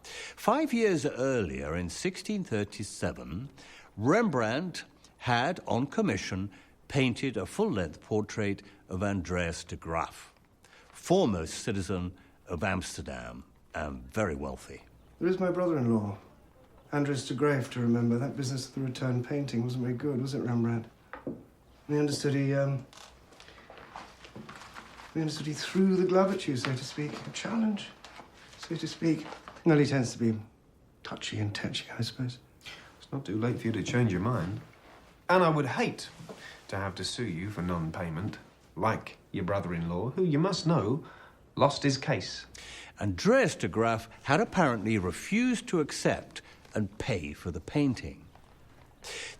5 years earlier, in 1637, Rembrandt had, on commission, painted a full-length portrait of Andreas de Graaf, foremost citizen of Amsterdam, and very wealthy. There is my brother-in-law, Andres de Graef, to remember. That business of the return painting wasn't very good, was it, Rembrandt? We understood he threw the glove at you, so to speak. A challenge, so to speak. Well, he tends to be touchy and tetchy, I suppose. It's not too late for you to change your mind. And I would hate to have to sue you for non-payment, like your brother-in-law, who, you must know, lost his case. Andreas de Graef had apparently refused to accept and pay for the painting.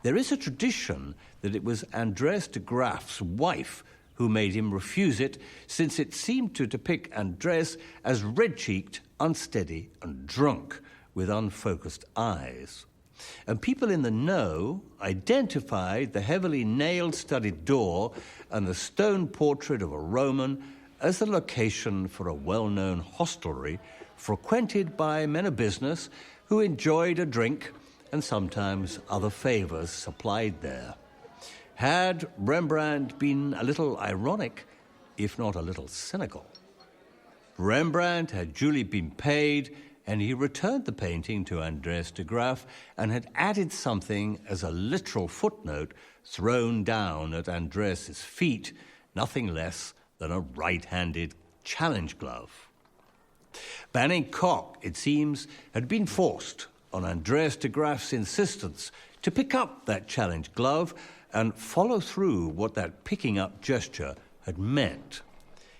There is a tradition that it was Andreas de Graef's wife who made him refuse it, since it seemed to depict Andreas as red-cheeked, unsteady and drunk, with unfocused eyes. And people in the know identified the heavily nail-studded door and the stone portrait of a Roman as the location for a well-known hostelry frequented by men of business who enjoyed a drink and sometimes other favours supplied there. Had Rembrandt been a little ironic, if not a little cynical? Rembrandt had duly been paid, and he returned the painting to Andreas de Graef and had added something as a literal footnote thrown down at Andreas's feet, nothing less than a right-handed challenge glove. Banning Koch, it seems, had been forced, on Andreas de Graef's insistence, to pick up that challenge glove and follow through what that picking-up gesture had meant.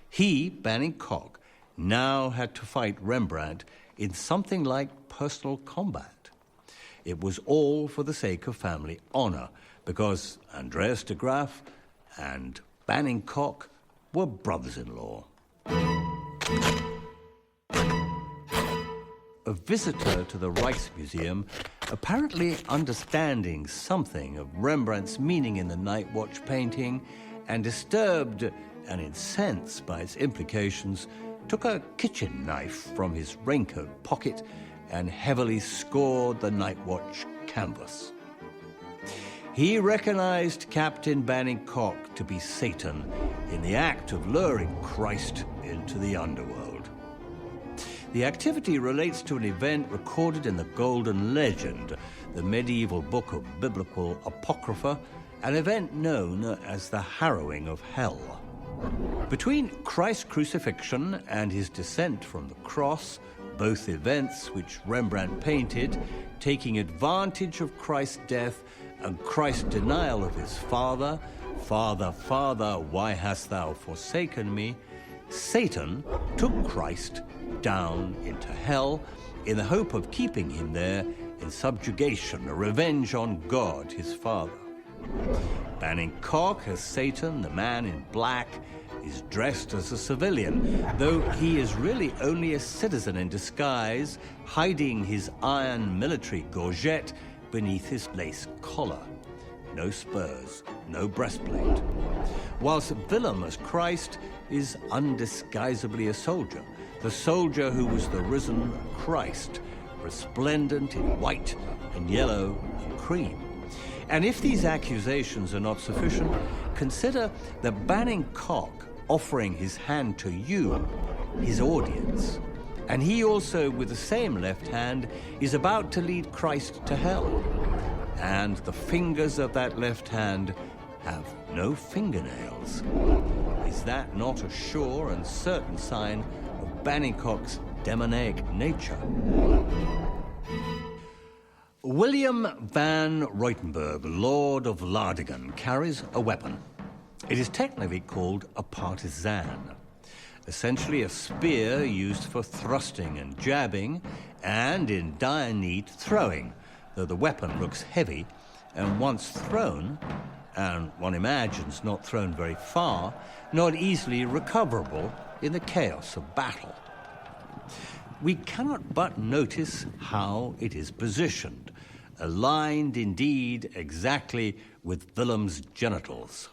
He, Banning Koch, now had to fight Rembrandt in something like personal combat. It was all for the sake of family honour, because Andreas de Graef and Banning Koch were brothers-in-law. A visitor to the Rijksmuseum, apparently understanding something of Rembrandt's meaning in the Night Watch painting and disturbed and incensed by its implications, took a kitchen knife from his raincoat pocket and heavily scored the Night Watch canvas. He recognized Captain Banning Koch to be Satan in the act of luring Christ into the underworld. The activity relates to an event recorded in the Golden Legend, the medieval book of biblical apocrypha, an event known as the harrowing of hell. Between Christ's crucifixion and his descent from the cross, both events which Rembrandt painted, taking advantage of Christ's death and Christ's denial of his Father, Father, Father, why hast thou forsaken me? Satan took Christ down into hell in the hope of keeping him there in subjugation, a revenge on God, his Father. Banning Koch as Satan, the man in black, is dressed as a civilian, though he is really only a citizen in disguise, hiding his iron military gorget beneath his lace collar. No spurs, no breastplate. Whilst Willem as Christ is undisguisably a soldier, the soldier who was the risen Christ, resplendent in white and yellow and cream. And if these accusations are not sufficient, consider that Banning Koch offering his hand to you, his audience. And he also, with the same left hand, is about to lead Christ to hell. And the fingers of that left hand have no fingernails. Is that not a sure and certain sign of Banning Koch's demoniac nature? William van Ruytenberg, Lord of Lardingen, carries a weapon. It is technically called a partisan, essentially a spear used for thrusting and jabbing, and in dire need, throwing, though the weapon looks heavy, and once thrown, and one imagines not thrown very far, not easily recoverable in the chaos of battle. We cannot but notice how it is positioned, aligned indeed exactly with Willem's genitals.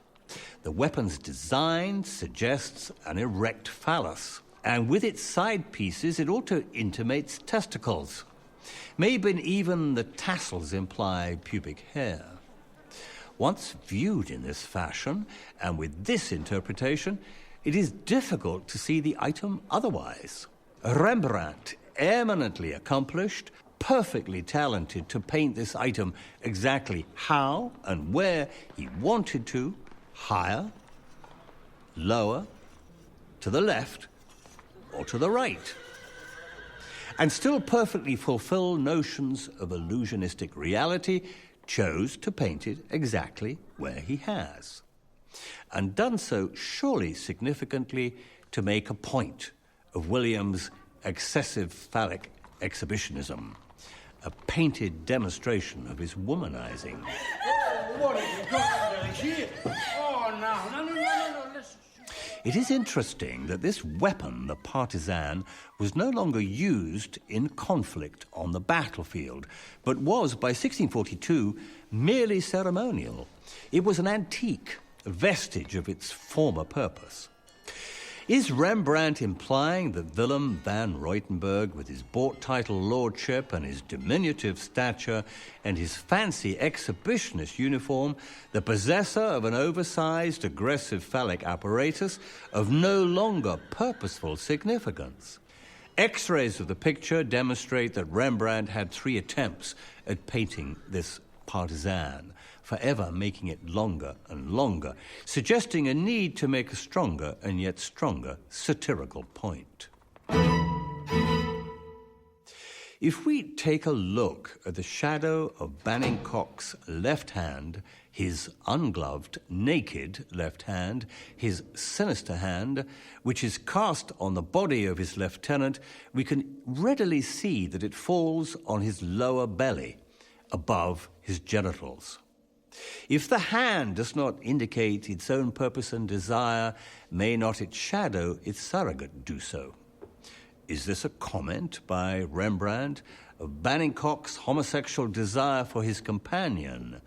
The weapon's design suggests an erect phallus, and with its side pieces it also intimates testicles. Maybe even the tassels imply pubic hair. Once viewed in this fashion, and with this interpretation, it is difficult to see the item otherwise. Rembrandt eminently accomplished, perfectly talented to paint this item exactly how and where he wanted to, higher, lower, to the left, or to the right, and still perfectly fulfill notions of illusionistic reality, chose to paint it exactly where he has, and done so surely significantly to make a point of William's excessive phallic exhibitionism, a painted demonstration of his womanizing. Oh, what have you got here? Oh, no, listen. It is interesting that this weapon, the partisan, was no longer used in conflict on the battlefield, but was, by 1642, merely ceremonial. It was an antique, a vestige of its former purpose. Is Rembrandt implying that Willem van Ruytenberg, with his bought-title lordship and his diminutive stature and his fancy exhibitionist uniform, the possessor of an oversized, aggressive phallic apparatus of no longer purposeful significance? X-rays of the picture demonstrate that Rembrandt had 3 attempts at painting this partisan, forever making it longer and longer, suggesting a need to make a stronger and yet stronger satirical point. If we take a look at the shadow of Banning Cock's left hand, his ungloved, naked left hand, his sinister hand, which is cast on the body of his lieutenant, we can readily see that it falls on his lower belly, above his genitals. If the hand does not indicate its own purpose and desire, may not its shadow, its surrogate, do so? Is this a comment by Rembrandt of Banning Cock's homosexual desire for his companion?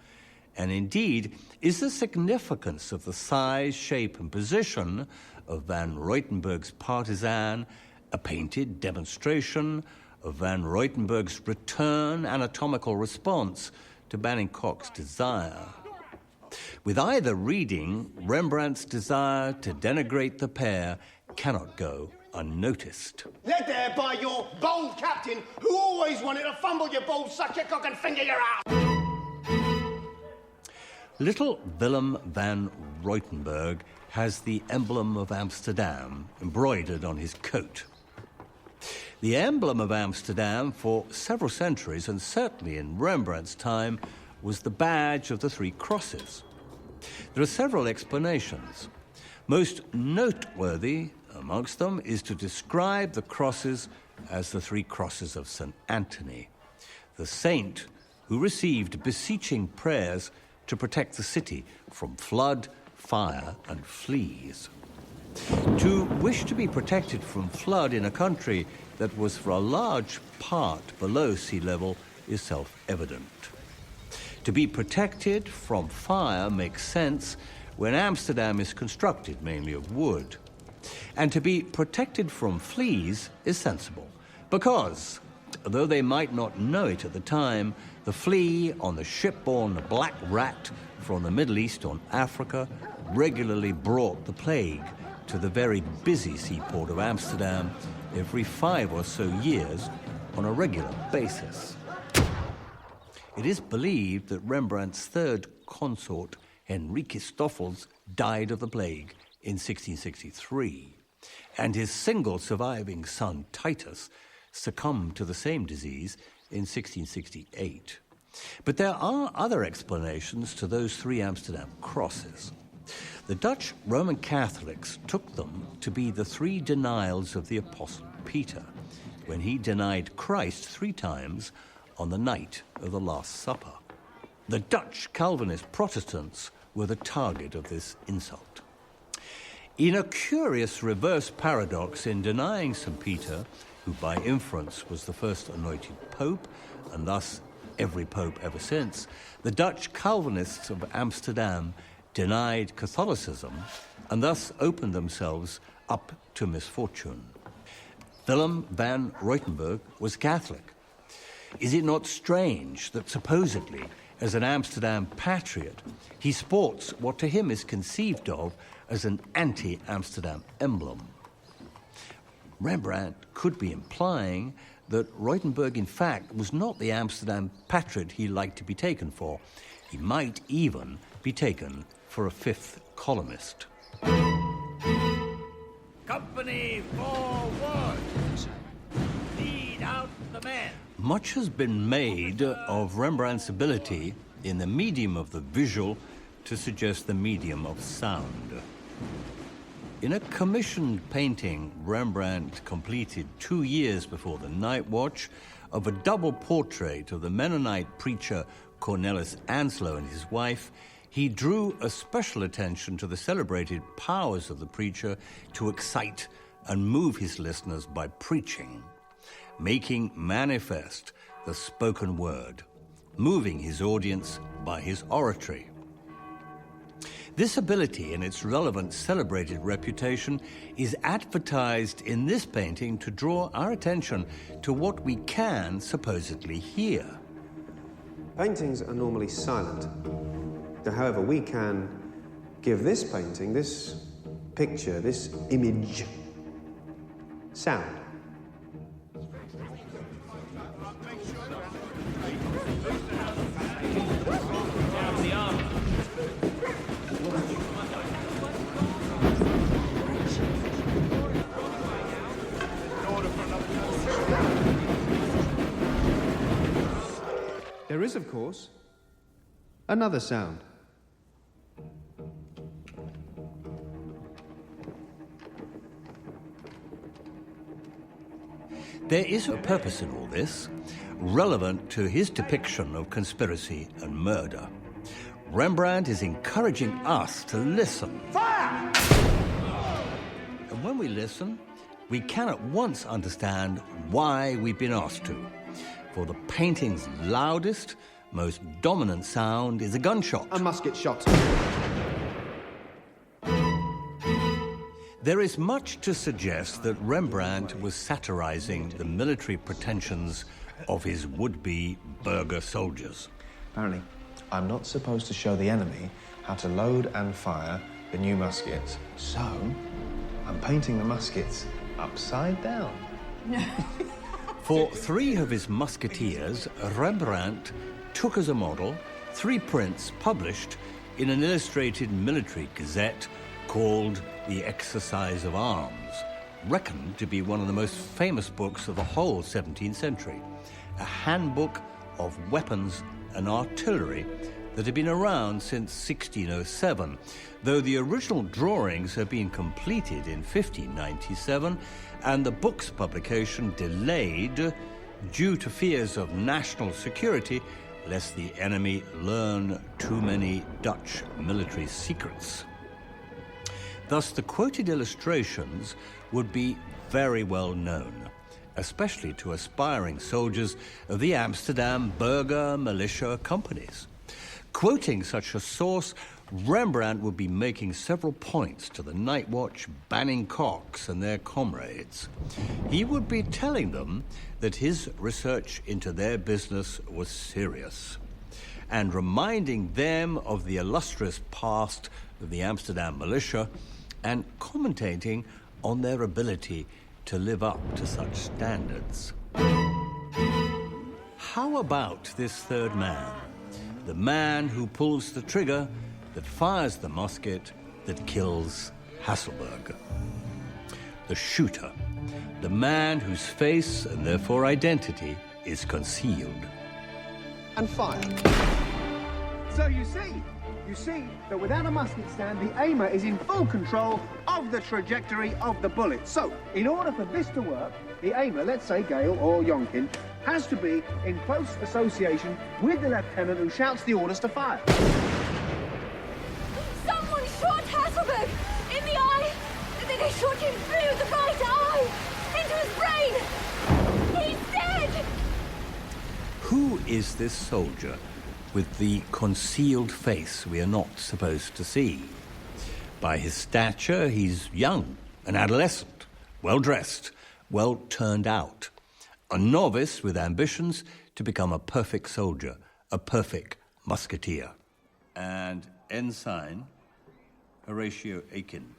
And indeed, is the significance of the size, shape, and position of Van Ruytenberg's partisan a painted demonstration of Van Ruytenberg's return anatomical response to Banning Cock's desire? With either reading, Rembrandt's desire to denigrate the pair cannot go unnoticed. Led there by your bold captain, who always wanted to fumble your balls, suck your cock and finger your ass. Little Willem van Ruytenberg has the emblem of Amsterdam embroidered on his coat. The emblem of Amsterdam for several centuries, and certainly in Rembrandt's time, was the badge of the 3 crosses. There are several explanations. Most noteworthy amongst them is to describe the crosses as the 3 crosses of St. Anthony, the saint who received beseeching prayers to protect the city from flood, fire, and fleas. To wish to be protected from flood in a country that was for a large part below sea level is self-evident. To be protected from fire makes sense when Amsterdam is constructed mainly of wood. And to be protected from fleas is sensible, because, though they might not know it at the time, the flea on the shipborne black rat from the Middle East on Africa regularly brought the plague to the very busy seaport of Amsterdam every 5 or so years on a regular basis. It is believed that Rembrandt's 3rd consort, Henrique Stoffels, died of the plague in 1663, and his single surviving son, Titus, succumbed to the same disease in 1668. But there are other explanations to those 3 Amsterdam crosses. The Dutch Roman Catholics took them to be the 3 denials of the Apostle Peter, when he denied Christ 3 times on the night of the Last Supper. The Dutch Calvinist Protestants were the target of this insult. In a curious reverse paradox in denying St. Peter, who by inference was the first anointed pope, and thus every pope ever since, the Dutch Calvinists of Amsterdam denied Catholicism and thus opened themselves up to misfortune. Willem van Ruytenberg was Catholic. Is it not strange that supposedly, as an Amsterdam patriot, he sports what to him is conceived of as an anti-Amsterdam emblem? Rembrandt could be implying that Ruytenberg, in fact, was not the Amsterdam patriot he liked to be taken for. He might even be taken for a fifth columnist. Company forward! Lead out the men! Much has been made of Rembrandt's ability in the medium of the visual to suggest the medium of sound. In a commissioned painting Rembrandt completed 2 years before the Night Watch of a double portrait of the Mennonite preacher Cornelis Anslo and his wife, he drew a special attention to the celebrated powers of the preacher to excite and move his listeners by preaching, making manifest the spoken word, moving his audience by his oratory. This ability and its relevant celebrated reputation is advertised in this painting to draw our attention to what we can supposedly hear. Paintings are normally silent. However, we can give this painting, this picture, this image, sound. There is, of course, another sound. There is a purpose in all this, relevant to his depiction of conspiracy and murder. Rembrandt is encouraging us to listen. Fire! And when we listen, we can at once understand why we've been asked to. For the painting's loudest, most dominant sound is a gunshot. A musket shot. There is much to suggest that Rembrandt was satirizing the military pretensions of his would-be burgher soldiers. Apparently, I'm not supposed to show the enemy how to load and fire the new muskets. So, I'm painting the muskets upside down. For 3 of his musketeers, Rembrandt took as a model 3 prints published in an illustrated military gazette called The Exercise of Arms, reckoned to be one of the most famous books of the whole 17th century, a handbook of weapons and artillery that had been around since 1607, though the original drawings had been completed in 1597 and the book's publication delayed due to fears of national security lest the enemy learn too many Dutch military secrets. Thus, the quoted illustrations would be very well known, especially to aspiring soldiers of the Amsterdam burgher militia companies. Quoting such a source, Rembrandt would be making several points to the Night Watch banning cocks and their comrades. He would be telling them that his research into their business was serious, and reminding them of the illustrious past of the Amsterdam militia, and commentating on their ability to live up to such standards. How about this third man? The man who pulls the trigger, that fires the musket, that kills Hasselberg. The shooter, the man whose face and therefore identity is concealed. And fire. So you see that without a musket stand, the aimer is in full control of the trajectory of the bullet. So, in order for this to work, the aimer, let's say Gale or Yonkin, has to be in close association with the lieutenant who shouts the orders to fire. Someone shot Hasselberg in the eye, and then they shot him through the right eye, into his brain. He's dead! Who is this soldier with the concealed face we are not supposed to see? By his stature, he's young, an adolescent, well-dressed, well-turned out, a novice with ambitions to become a perfect soldier, a perfect musketeer. And Ensign Horatio Aiken.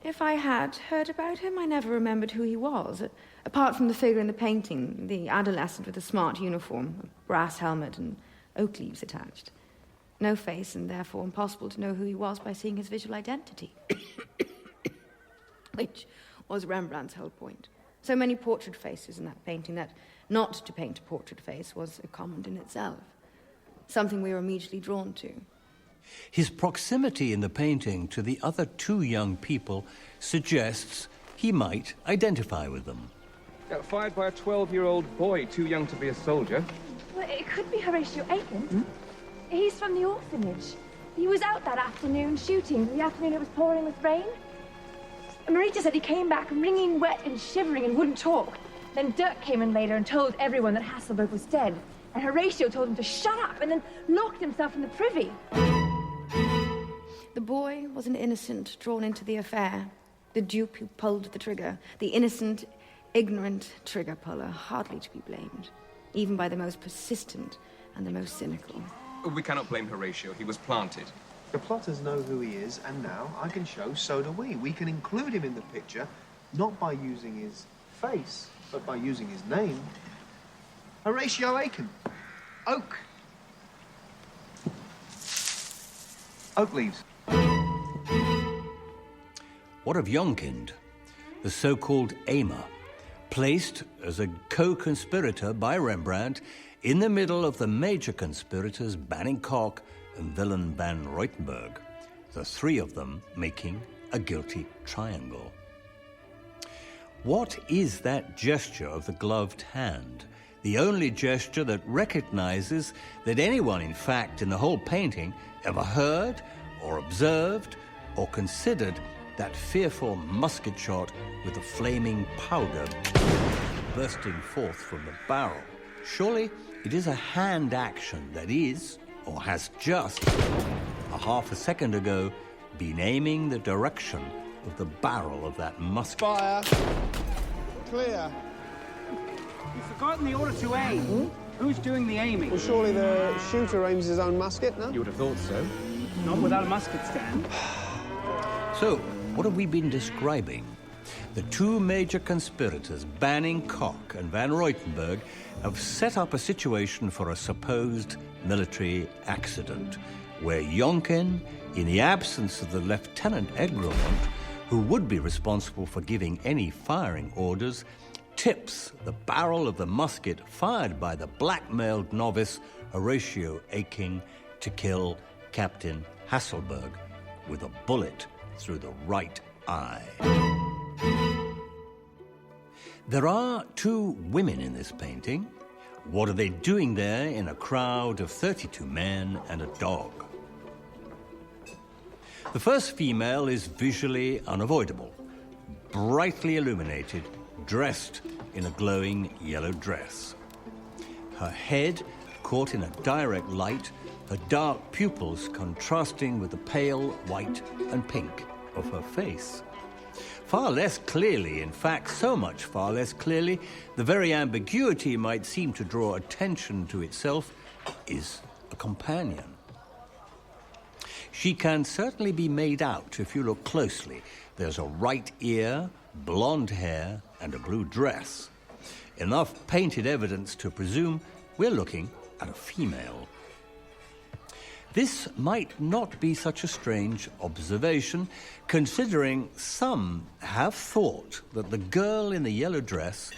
If I had heard about him, I never remembered who he was. Apart from the figure in the painting, the adolescent with a smart uniform, a brass helmet and oak leaves attached. No face, and therefore impossible to know who he was by seeing his visual identity. Which was Rembrandt's whole point. So many portrait faces in that painting that not to paint a portrait face was a comment in itself. Something we were immediately drawn to. His proximity in the painting to the other two young people suggests he might identify with them. Fired by a 12-year-old boy too young to be a soldier. Well, it could be Horatio Aiken. He's from the orphanage. He was out that afternoon shooting, the afternoon it was pouring with rain. Marita said he came back wringing wet and shivering and wouldn't talk. Then Dirk came in later and told everyone that Hasselberg was dead. And Horatio told him to shut up and then locked himself in the privy. The boy was an innocent drawn into the affair. The dupe who pulled the trigger. The innocent, ignorant trigger puller, hardly to be blamed. Even by the most persistent and the most cynical. We cannot blame Horatio. He was planted. The plotters know who he is, and now I can show so do we. We can include him in the picture, not by using his face, but by using his name. Horatio Aiken. Oak. Oak leaves. What of Jonkind, the so-called aimer, placed as a co-conspirator by Rembrandt in the middle of the major conspirators Banning Koch and Willem van Ruytenberg, the three of them making a guilty triangle? What is that gesture of the gloved hand? The only gesture that recognizes that anyone, in fact, in the whole painting ever heard or observed or considered that fearful musket shot with the flaming powder bursting forth from the barrel. Surely it is a hand action that is, or has just, a half a second ago, been aiming the direction of the barrel of that musket. Fire. Clear. You've forgotten the order to aim. Who's doing the aiming? Well, surely the shooter aims his own musket, no? You would have thought so. Not without a musket stand. So, what have we been describing? The two major conspirators, Banning Koch and van Ruytenberg, have set up a situation for a supposed military accident, where Jonkin, in the absence of the Lieutenant Egremont, who would be responsible for giving any firing orders, tips the barrel of the musket fired by the blackmailed novice Horatio Aiken to kill Captain Hasselberg with a bullet through the right eye. There are two women in this painting. What are they doing there in a crowd of 32 men and a dog? The first female is visually unavoidable, brightly illuminated, dressed in a glowing yellow dress. Her head caught in a direct light, her dark pupils contrasting with the pale white and pink of her face. Far less clearly, in fact, so much far less clearly, the very ambiguity might seem to draw attention to itself, is a companion. She can certainly be made out if you look closely. There's a right ear, blonde hair, and a blue dress. Enough painted evidence to presume we're looking at a female. This might not be such a strange observation, considering some have thought that the girl in the yellow dress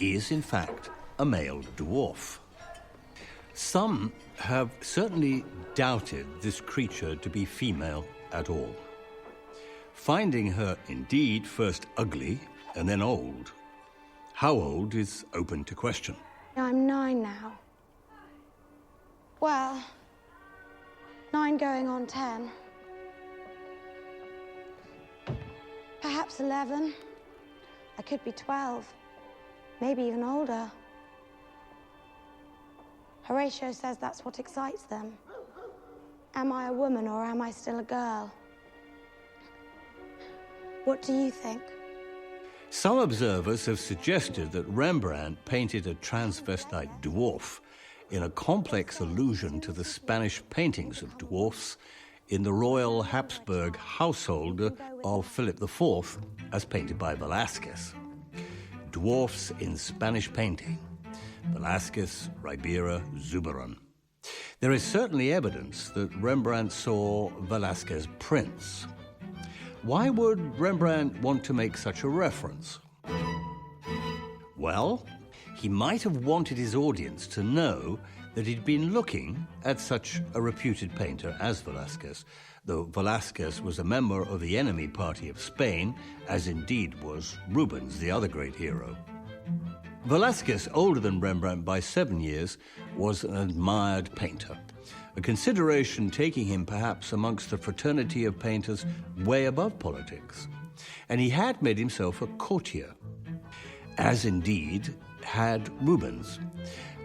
is, in fact, a male dwarf. Some have certainly doubted this creature to be female at all, finding her indeed first ugly and then old. How old is open to question. I'm 9 now. Well, 9 going on 10. Perhaps 11. I could be 12. Maybe even older. Horatio says that's what excites them. Am I a woman or am I still a girl? What do you think? Some observers have suggested that Rembrandt painted a transvestite dwarf in a complex allusion to the Spanish paintings of dwarfs in the royal Habsburg household of Philip IV, as painted by Velázquez. Dwarfs in Spanish painting. Velázquez, Ribera, Zurbarán. There is certainly evidence that Rembrandt saw Velázquez prints. Why would Rembrandt want to make such a reference? Well, he might have wanted his audience to know that he'd been looking at such a reputed painter as Velázquez, though Velázquez was a member of the enemy party of Spain, as indeed was Rubens, the other great hero. Velázquez, older than Rembrandt by 7 years, was an admired painter, a consideration taking him perhaps amongst the fraternity of painters way above politics. And he had made himself a courtier, as indeed had Rubens.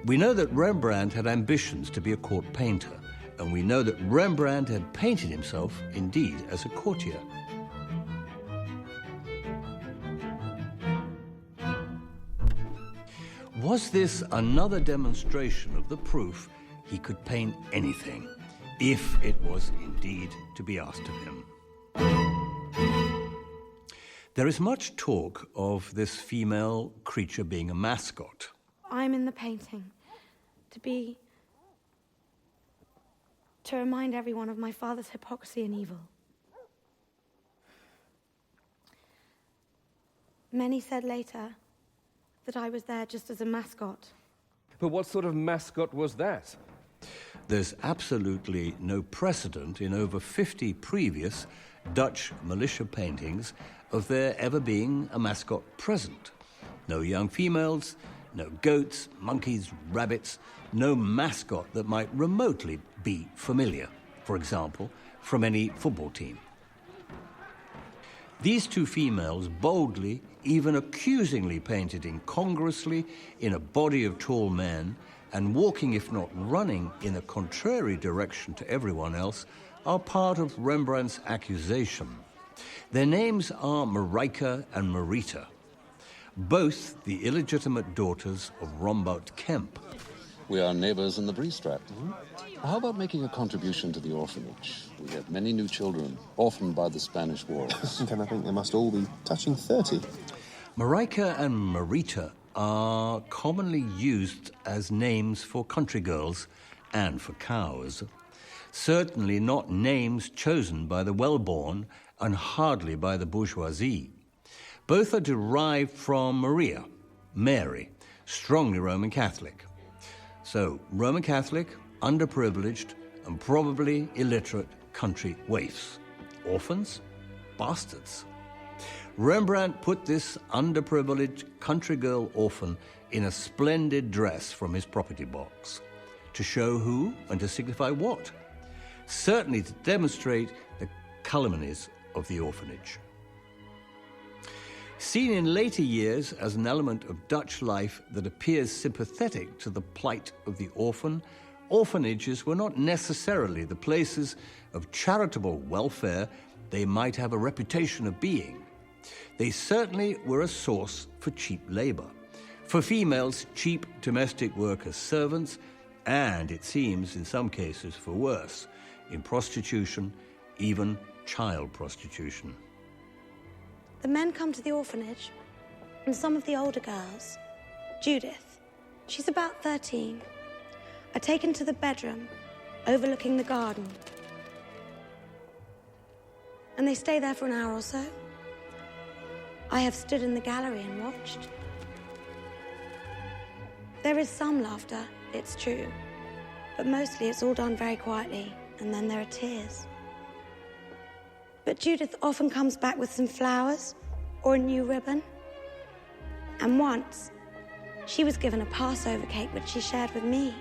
We know that Rembrandt had ambitions to be a court painter, and we know that Rembrandt had painted himself, indeed, as a courtier. Was this another demonstration of the proof he could paint anything, if it was indeed to be asked of him? There is much talk of this female creature being a mascot. I'm in the painting to remind everyone of my father's hypocrisy and evil. Many said later that I was there just as a mascot. But what sort of mascot was that? There's absolutely no precedent in over 50 previous Dutch militia paintings of there ever being a mascot present. No young females, no goats, monkeys, rabbits, no mascot that might remotely be familiar, for example, from any football team. These two females boldly, even accusingly painted incongruously in a body of tall men and walking, if not running, in a contrary direction to everyone else, are part of Rembrandt's accusation. Their names are Marijke and Marita, both the illegitimate daughters of Rombout Kemp. We are neighbors in the Breestraat. How about making a contribution to the orphanage? We have many new children, orphaned by the Spanish wars. And I think they must all be touching 30. Marijke and Marita are commonly used as names for country girls and for cows. Certainly not names chosen by the well-born and hardly by the bourgeoisie. Both are derived from Maria, Mary, strongly Roman Catholic. So, Roman Catholic, underprivileged, and probably illiterate country waifs. Orphans? Bastards. Rembrandt put this underprivileged country girl orphan in a splendid dress from his property box. To show who and to signify what? Certainly to demonstrate the calumnies of the orphanage. Seen in later years as an element of Dutch life that appears sympathetic to the plight of the orphan, orphanages were not necessarily the places of charitable welfare they might have a reputation of being. They certainly were a source for cheap labor. For females, cheap domestic work as servants, and, it seems, in some cases for worse, in prostitution, even child prostitution. The men come to the orphanage, and some of the older girls, Judith, she's about 13, are taken to the bedroom overlooking the garden. And they stay there for an hour or so. I have stood in the gallery and watched. There is some laughter, it's true, but mostly it's all done very quietly, and then there are tears. But Judith often comes back with some flowers or a new ribbon. And once, she was given a Passover cake which she shared with me.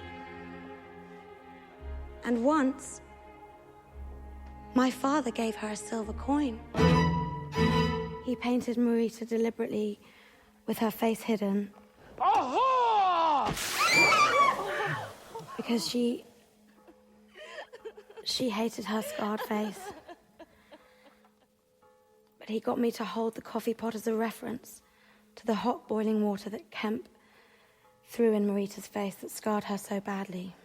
And once, my father gave her a silver coin. He painted Marita deliberately with her face hidden. Because she hated her scarred face. But he got me to hold the coffee pot as a reference to the hot boiling water that Kemp threw in Marita's face that scarred her so badly.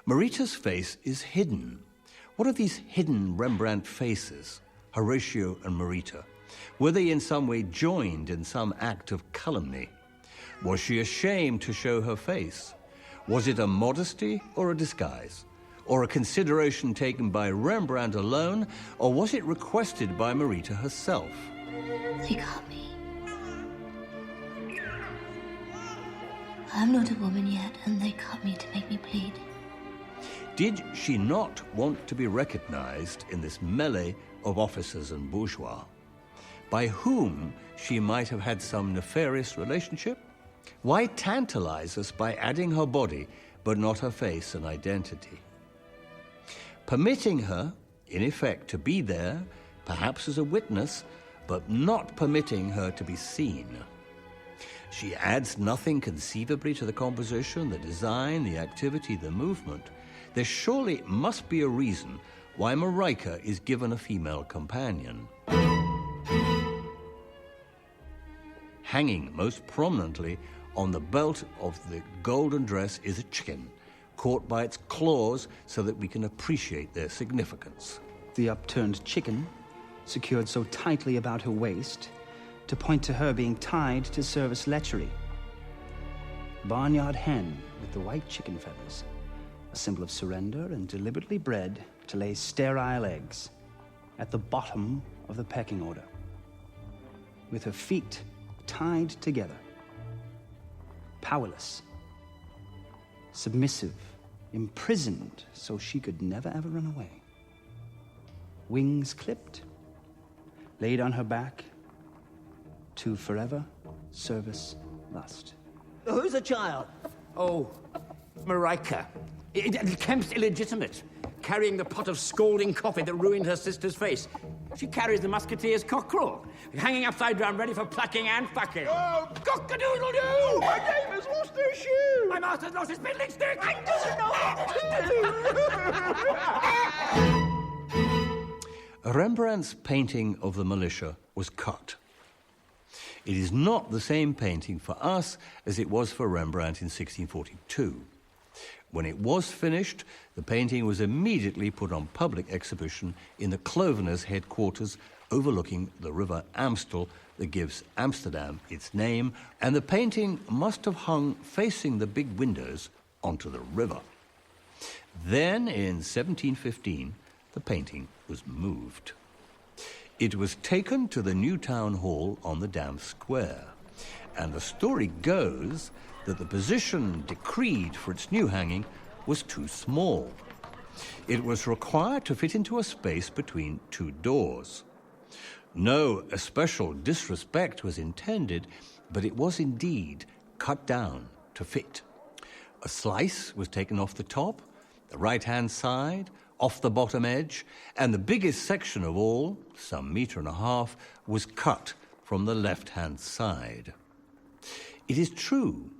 Marita's face is hidden. What of these hidden Rembrandt faces, Horatio and Marita? Were they in some way joined in some act of calumny? Was she ashamed to show her face? Was it a modesty or a disguise? Or a consideration taken by Rembrandt alone? Or was it requested by Marita herself? They got me. I'm not a woman yet, and they cut me to make me bleed. Did she not want to be recognized in this melee of officers and bourgeois, by whom she might have had some nefarious relationship? Why tantalize us by adding her body, but not her face and identity? Permitting her, in effect, to be there, perhaps as a witness, but not permitting her to be seen. She adds nothing conceivably to the composition, the design, the activity, the movement. There surely must be a reason why Marika is given a female companion. Hanging most prominently on the belt of the golden dress is a chicken, caught by its claws so that we can appreciate their significance. The upturned chicken, secured so tightly about her waist, to point to her being tied to service lechery. Barnyard hen with the white chicken feathers, a symbol of surrender and deliberately bred to lay sterile eggs at the bottom of the pecking order. With her feet tied together, powerless, submissive, imprisoned so she could never ever run away. Wings clipped, laid on her back, to forever service lust. Who's the child? Oh, Marika. Kemp's illegitimate, carrying the pot of scalding coffee that ruined her sister's face. She carries the musketeer's cockerel, hanging upside down, ready for plucking and fucking. Oh, cock-a-doodle-doo! My neighbour's lost her shoe! My master's lost his fiddling stick! I doesn't know what to do! Rembrandt's painting of the militia was cut. It is not the same painting for us as it was for Rembrandt in 1642. When it was finished, the painting was immediately put on public exhibition in the Klovener's headquarters overlooking the river Amstel that gives Amsterdam its name, and the painting must have hung facing the big windows onto the river. Then, in 1715, the painting was moved. It was taken to the new town hall on the Dam Square, and the story goes that the position decreed for its new hanging was too small. It was required to fit into a space between two doors. No especial disrespect was intended, but it was indeed cut down to fit. A slice was taken off the top, the right-hand side, off the bottom edge, and the biggest section of all, some 1.5 meters, was cut from the left-hand side. It is true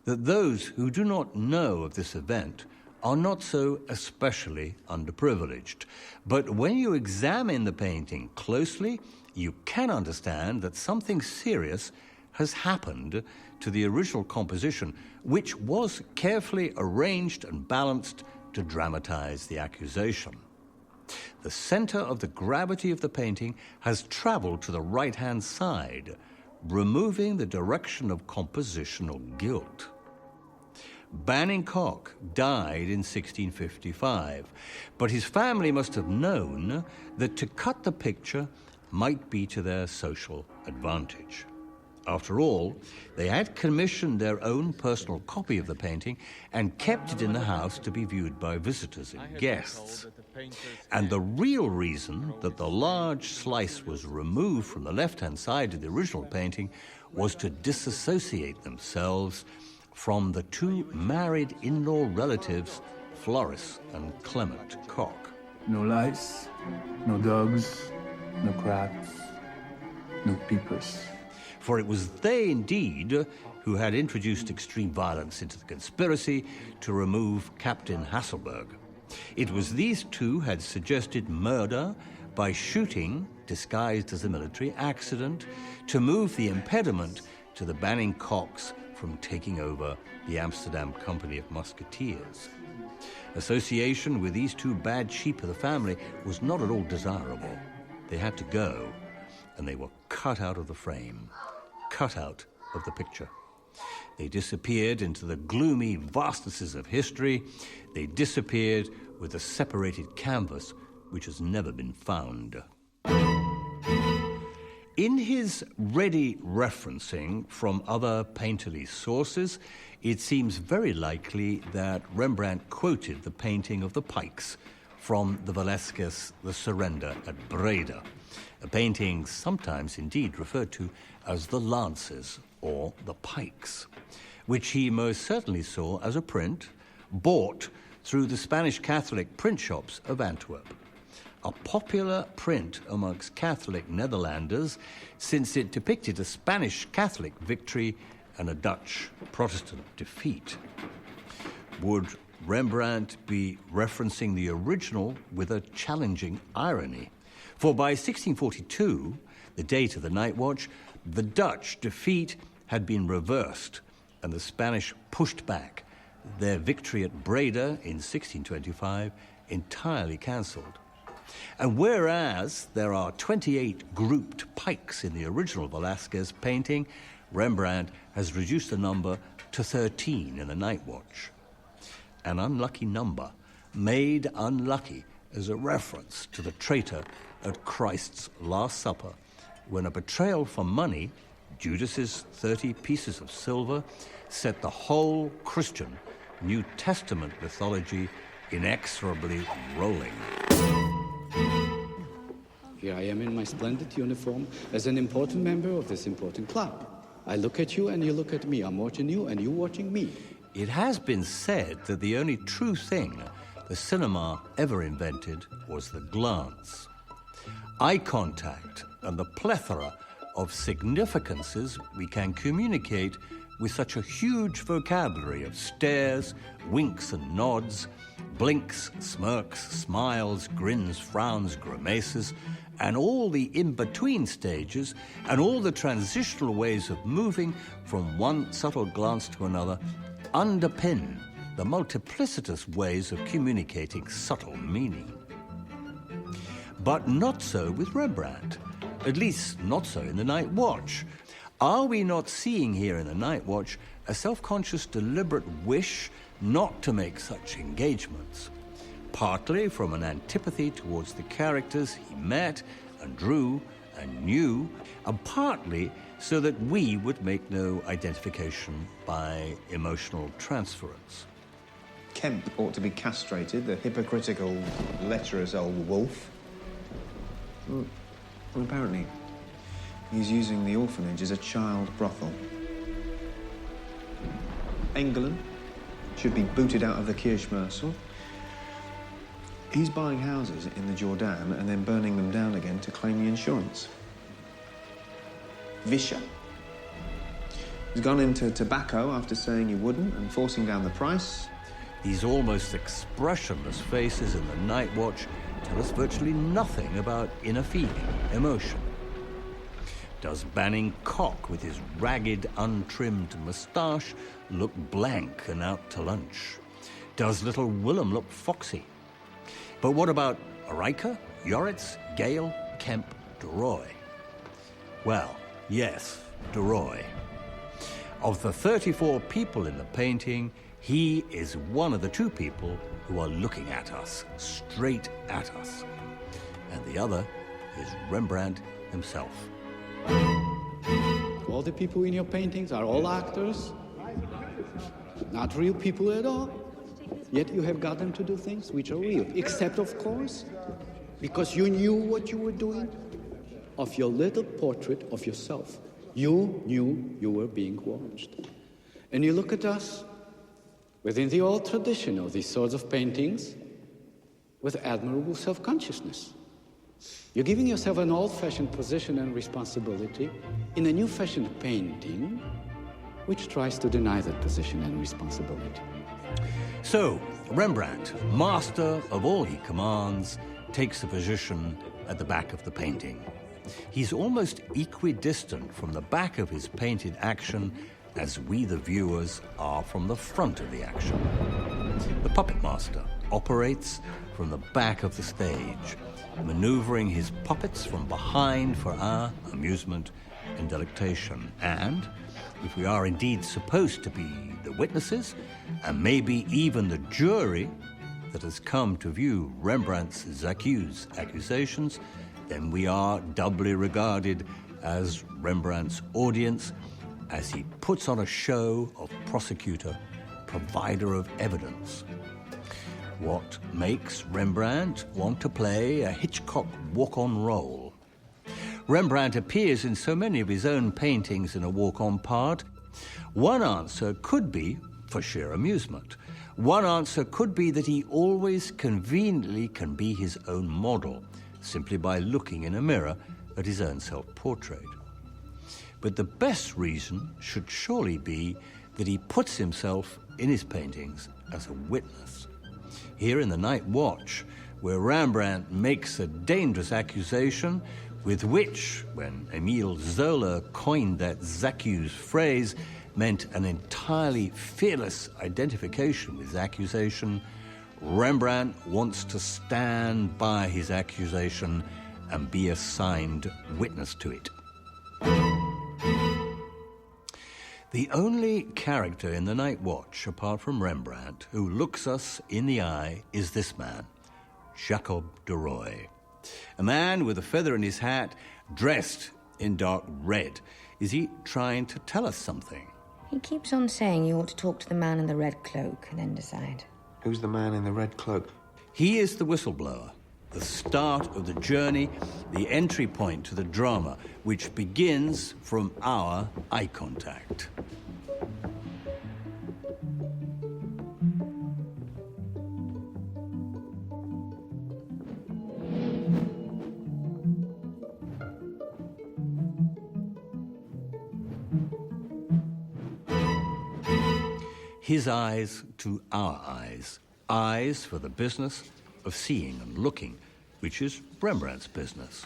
that those who do not know of this event are not so especially underprivileged, but when you examine the painting closely, you can understand that something serious has happened to the original composition, which was carefully arranged and balanced to dramatize the accusation. The center of the gravity of the painting has traveled to the right-hand side, removing the direction of compositional guilt. Banning-Cocke died in 1655, but his family must have known that to cut the picture might be to their social advantage. After all, they had commissioned their own personal copy of the painting and kept it in the house to be viewed by visitors and guests. And the real reason that the large slice was removed from the left-hand side of the original painting was to disassociate themselves from the two married in-law relatives, Floris and Clement Cocke. No lice, no dogs, no crabs, no peepers. For it was they, indeed, who had introduced extreme violence into the conspiracy to remove Captain Hasselberg. It was these two had suggested murder by shooting, disguised as a military accident, to move the impediment to the Banning-Cockes from taking over the Amsterdam Company of Musketeers. Association with these two bad sheep of the family was not at all desirable. They had to go, and they were cut out of the frame, cut out of the picture. They disappeared into the gloomy vastnesses of history. They disappeared with a separated canvas which has never been found. In his ready referencing from other painterly sources, it seems very likely that Rembrandt quoted the painting of the pikes from the Velasquez The Surrender at Breda, a painting sometimes indeed referred to as the lances or the pikes, which he most certainly saw as a print bought through the Spanish Catholic print shops of Antwerp. A popular print amongst Catholic Netherlanders, since it depicted a Spanish Catholic victory and a Dutch Protestant defeat. Would Rembrandt be referencing the original with a challenging irony? For by 1642, the date of the Night Watch, the Dutch defeat had been reversed and the Spanish pushed back, their victory at Breda in 1625 entirely cancelled. And whereas there are 28 grouped pikes in the original Velasquez painting, Rembrandt has reduced the number to 13 in the Night Watch. An unlucky number, made unlucky as a reference to the traitor at Christ's Last Supper, when a betrayal for money, Judas's 30 pieces of silver, set the whole Christian New Testament mythology inexorably rolling. Here I am in my splendid uniform as an important member of this important club. I look at you and you look at me. I'm watching you and you're watching me. It has been said that the only true thing the cinema ever invented was the glance. Eye contact and the plethora of significances we can communicate with such a huge vocabulary of stares, winks and nods, blinks, smirks, smiles, grins, frowns, grimaces, and all the in-between stages and all the transitional ways of moving from one subtle glance to another underpin the multiplicitous ways of communicating subtle meaning. But not so with Rembrandt, at least not so in the Night Watch. Are we not seeing here in the Night Watch a self-conscious, deliberate wish not to make such engagements? Partly from an antipathy towards the characters he met and drew and knew, and partly so that we would make no identification by emotional transference. Kemp ought to be castrated, the hypocritical, lecherous old wolf. Well, apparently, he's using the orphanage as a child brothel. Engelen should be booted out of the Kirchmörsel. He's buying houses in the Jordan and then burning them down again to claim the insurance. Vischer. He's gone into tobacco after saying he wouldn't and forcing down the price. These almost expressionless faces in the Night Watch tell us virtually nothing about inner feeling, emotion. Does Banning Cock, with his ragged, untrimmed moustache, look blank and out to lunch? Does little Willem look foxy? But what about Riker, Joritz, Gale, Kemp, de Roy? Well, yes, de Roy. Of the 34 people in the painting, he is one of the two people who are looking at us, straight at us. And the other is Rembrandt himself. All the people in your paintings are all actors, not real people at all. Yet you have got them to do things which are real, except, of course, because you knew what you were doing. Of your little portrait of yourself, you knew you were being watched. And you look at us, within the old tradition of these sorts of paintings, with admirable self-consciousness. You're giving yourself an old-fashioned position and responsibility in a new-fashioned painting, which tries to deny that position and responsibility. So, Rembrandt, master of all he commands, takes a position at the back of the painting. He's almost equidistant from the back of his painted action as we, the viewers, are from the front of the action. The puppet master operates from the back of the stage, maneuvering his puppets from behind for our amusement and delectation. And if we are indeed supposed to be the witnesses, and maybe even the jury that has come to view Rembrandt's accusations, then we are doubly regarded as Rembrandt's audience as he puts on a show of prosecutor, provider of evidence. What makes Rembrandt want to play a Hitchcock walk-on role? Rembrandt appears in so many of his own paintings in a walk-on part. One answer could be for sheer amusement. One answer could be that he always conveniently can be his own model, simply by looking in a mirror at his own self-portrait. But the best reason should surely be that he puts himself in his paintings as a witness. Here in The Night Watch, where Rembrandt makes a dangerous accusation with which, when Émile Zola coined that Zaccuse phrase, meant an entirely fearless identification with accusation, Rembrandt wants to stand by his accusation and be a signed witness to it. The only character in The Night Watch, apart from Rembrandt, who looks us in the eye is this man, Jacob de Roy. A man with a feather in his hat, dressed in dark red. Is he trying to tell us something? He keeps on saying you ought to talk to the man in the red cloak and then decide. Who's the man in the red cloak? He is the whistleblower, the start of the journey, the entry point to the drama, which begins from our eye contact. His eyes to our eyes, eyes for the business of seeing and looking, which is Rembrandt's business.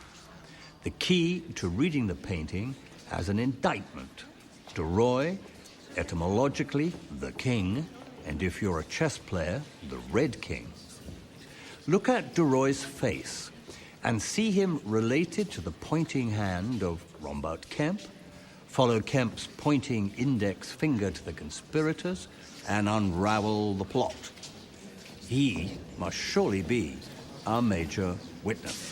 The key to reading the painting as an indictment. De Roy, etymologically, the king, and if you're a chess player, the Red King. Look at de Roy's face and see him related to the pointing hand of Rembrandt Kemp, follow Kemp's pointing index finger to the conspirators, and unravel the plot. He must surely be our major witness.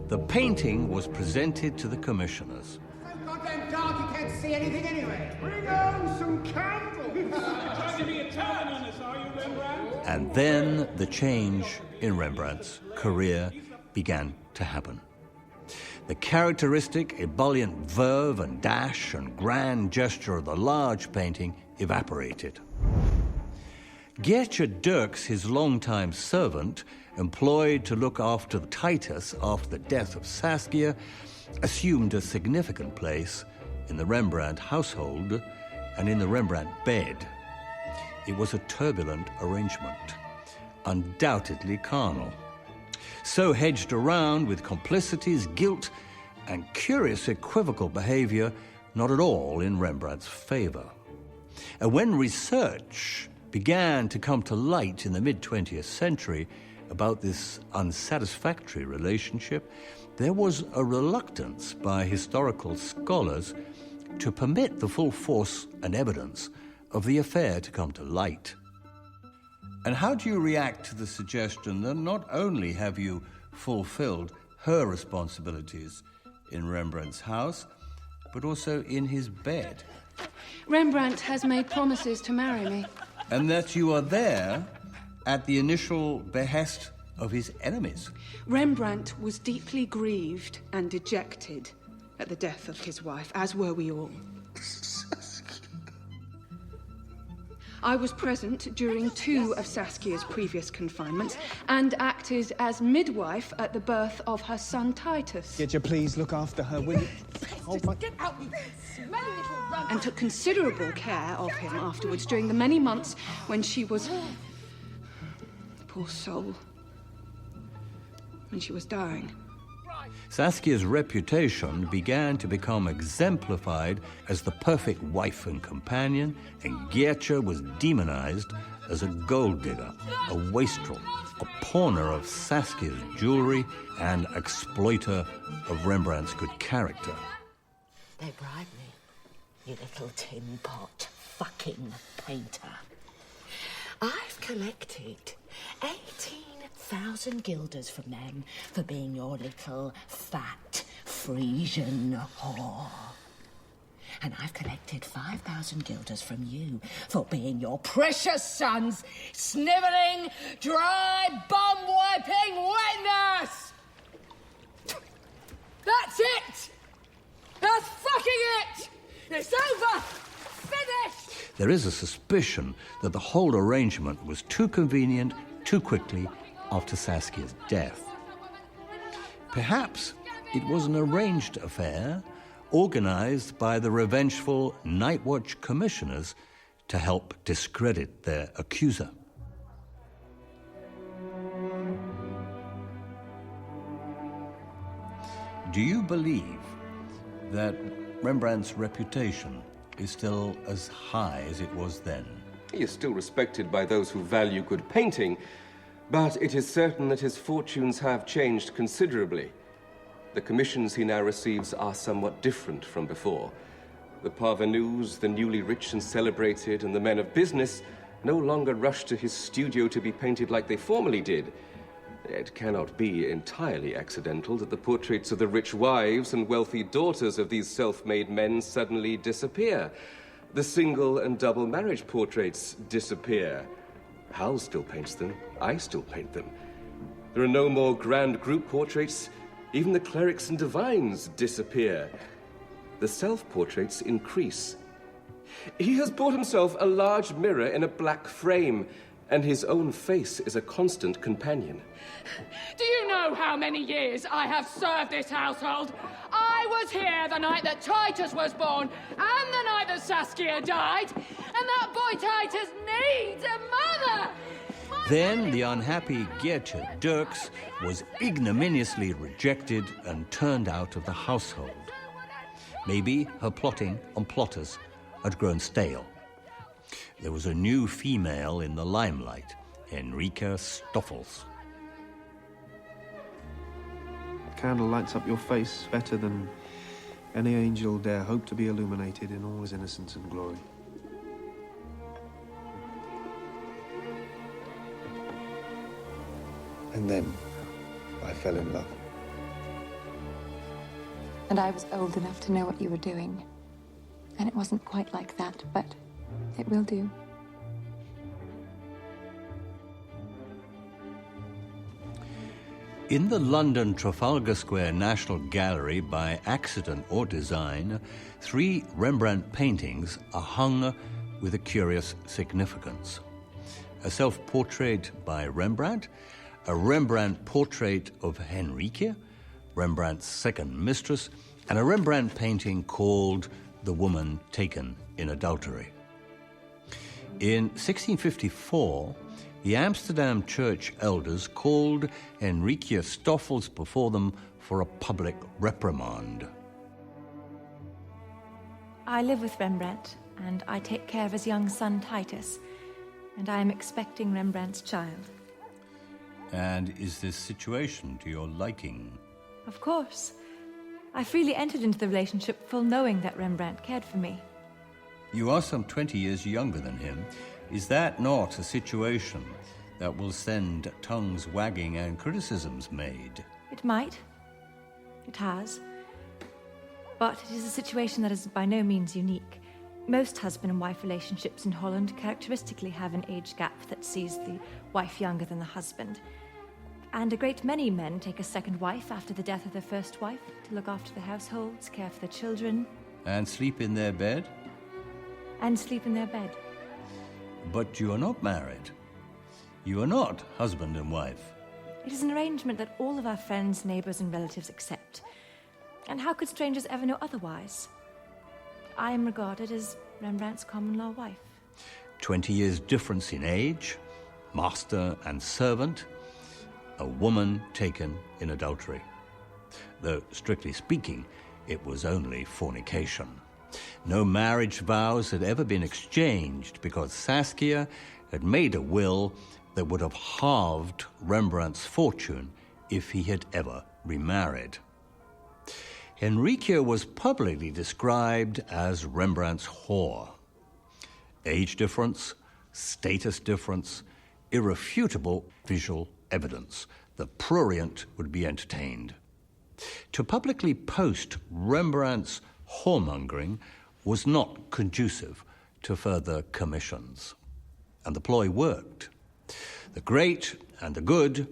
The painting was presented to the commissioners. So goddamn dark you can't see anything anyway. Bring on some candles. You're trying to be Italian on this, are you, Rembrandt? And then the change in Rembrandt's career began to happen. The characteristic ebullient verve and dash and grand gesture of the large painting evaporated. Geertje Dirks, his longtime servant, employed to look after Titus after the death of Saskia, assumed a significant place in the Rembrandt household and in the Rembrandt bed. It was a turbulent arrangement, undoubtedly carnal, so hedged around with complicities, guilt, and curious equivocal behavior not at all in Rembrandt's favor. And when research began to come to light in the mid-20th century about this unsatisfactory relationship, there was a reluctance by historical scholars to permit the full force and evidence of the affair to come to light. And how do you react to the suggestion that not only have you fulfilled her responsibilities in Rembrandt's house, but also in his bed? Rembrandt has made promises to marry me. And that you are there at the initial behest of his enemies. Rembrandt was deeply grieved and dejected at the death of his wife, as were we all. I was present during 2 of Saskia's previous confinements and acted as midwife at the birth of her son Titus. Could you please look after her, will you? Oh, my... Get out, you smelly little run! And took considerable care of him afterwards during the many months when she was... Poor soul. When she was dying. Saskia's reputation began to become exemplified as the perfect wife and companion, and Giertje was demonized as a gold digger, a wastrel, a pawner of Saskia's jewelry, and exploiter of Rembrandt's good character. They bribed me, you little tin pot fucking painter. I've collected 18,000 guilders from them for being your little fat Frisian whore. And I've collected 5,000 guilders from you for being your precious son's snivelling, dry, bum-wiping witness! That's it! That's fucking it! It's over! Finished! There is a suspicion that the whole arrangement was too convenient, too quickly, after Saskia's death. Perhaps it was an arranged affair, organized by the revengeful Night Watch commissioners to help discredit their accuser. Do you believe that Rembrandt's reputation is still as high as it was then? He is still respected by those who value good painting, but it is certain that his fortunes have changed considerably. The commissions he now receives are somewhat different from before. The parvenus, the newly rich and celebrated, and the men of business no longer rush to his studio to be painted like they formerly did. It cannot be entirely accidental that the portraits of the rich wives and wealthy daughters of these self-made men suddenly disappear. The single and double marriage portraits disappear. Hal still paints them. I still paint them. There are no more grand group portraits. Even the clerics and divines disappear. The self-portraits increase. He has bought himself a large mirror in a black frame, and his own face is a constant companion. Do you know how many years I have served this household? I was here the night that Titus was born, and the night that Saskia died, and that boy Titus needs a mother! Then the unhappy Giertje Dirks was ignominiously rejected and turned out of the household. Maybe her plotting on plotters had grown stale. There was a new female in the limelight, Henrika Stoffels. Candle lights up your face better than any angel dare hope to be illuminated in all his innocence and glory. And then I fell in love. And I was old enough to know what you were doing. And it wasn't quite like that, but it will do. In the London Trafalgar Square National Gallery, by accident or design, 3 Rembrandt paintings are hung with a curious significance. A self-portrait by Rembrandt, a Rembrandt portrait of Henrike, Rembrandt's second mistress, and a Rembrandt painting called The Woman Taken in Adultery. In 1654, the Amsterdam church elders called Henrike Stoffels before them for a public reprimand. I live with Rembrandt, and I take care of his young son, Titus, and I am expecting Rembrandt's child. And is this situation to your liking? Of course. I freely entered into the relationship full knowing that Rembrandt cared for me. You are some 20 years younger than him. Is that not a situation that will send tongues wagging and criticisms made? It might. It has. But it is a situation that is by no means unique. Most husband and wife relationships in Holland characteristically have an age gap that sees the wife younger than the husband. And a great many men take a second wife after the death of their first wife to look after the households, care for their children. And sleep in their bed? And sleep in their bed. But you are not married. You are not husband and wife. It is an arrangement that all of our friends, neighbours and relatives accept. And how could strangers ever know otherwise? I am regarded as Rembrandt's common-law wife. 20 years difference in age, master and servant, a woman taken in adultery. though, strictly speaking, it was only fornication. No marriage vows had ever been exchanged because Saskia had made a will that would have halved Rembrandt's fortune if he had ever remarried. Henrique was publicly described as Rembrandt's whore. Age difference, status difference, irrefutable visual evidence. The prurient would be entertained. To publicly post Rembrandt's whoremongering was not conducive to further commissions. And the ploy worked. The great and the good,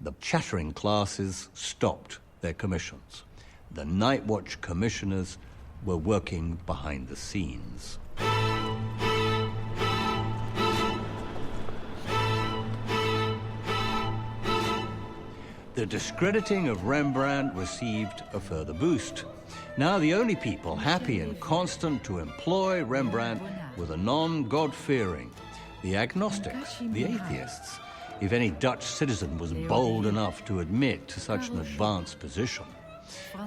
the chattering classes stopped their commissions. The Night Watch commissioners were working behind the scenes. The discrediting of Rembrandt received a further boost. Now the only people happy and constant to employ Rembrandt were the non-God-fearing, the agnostics, the atheists, if any Dutch citizen was bold enough to admit to such an advanced position.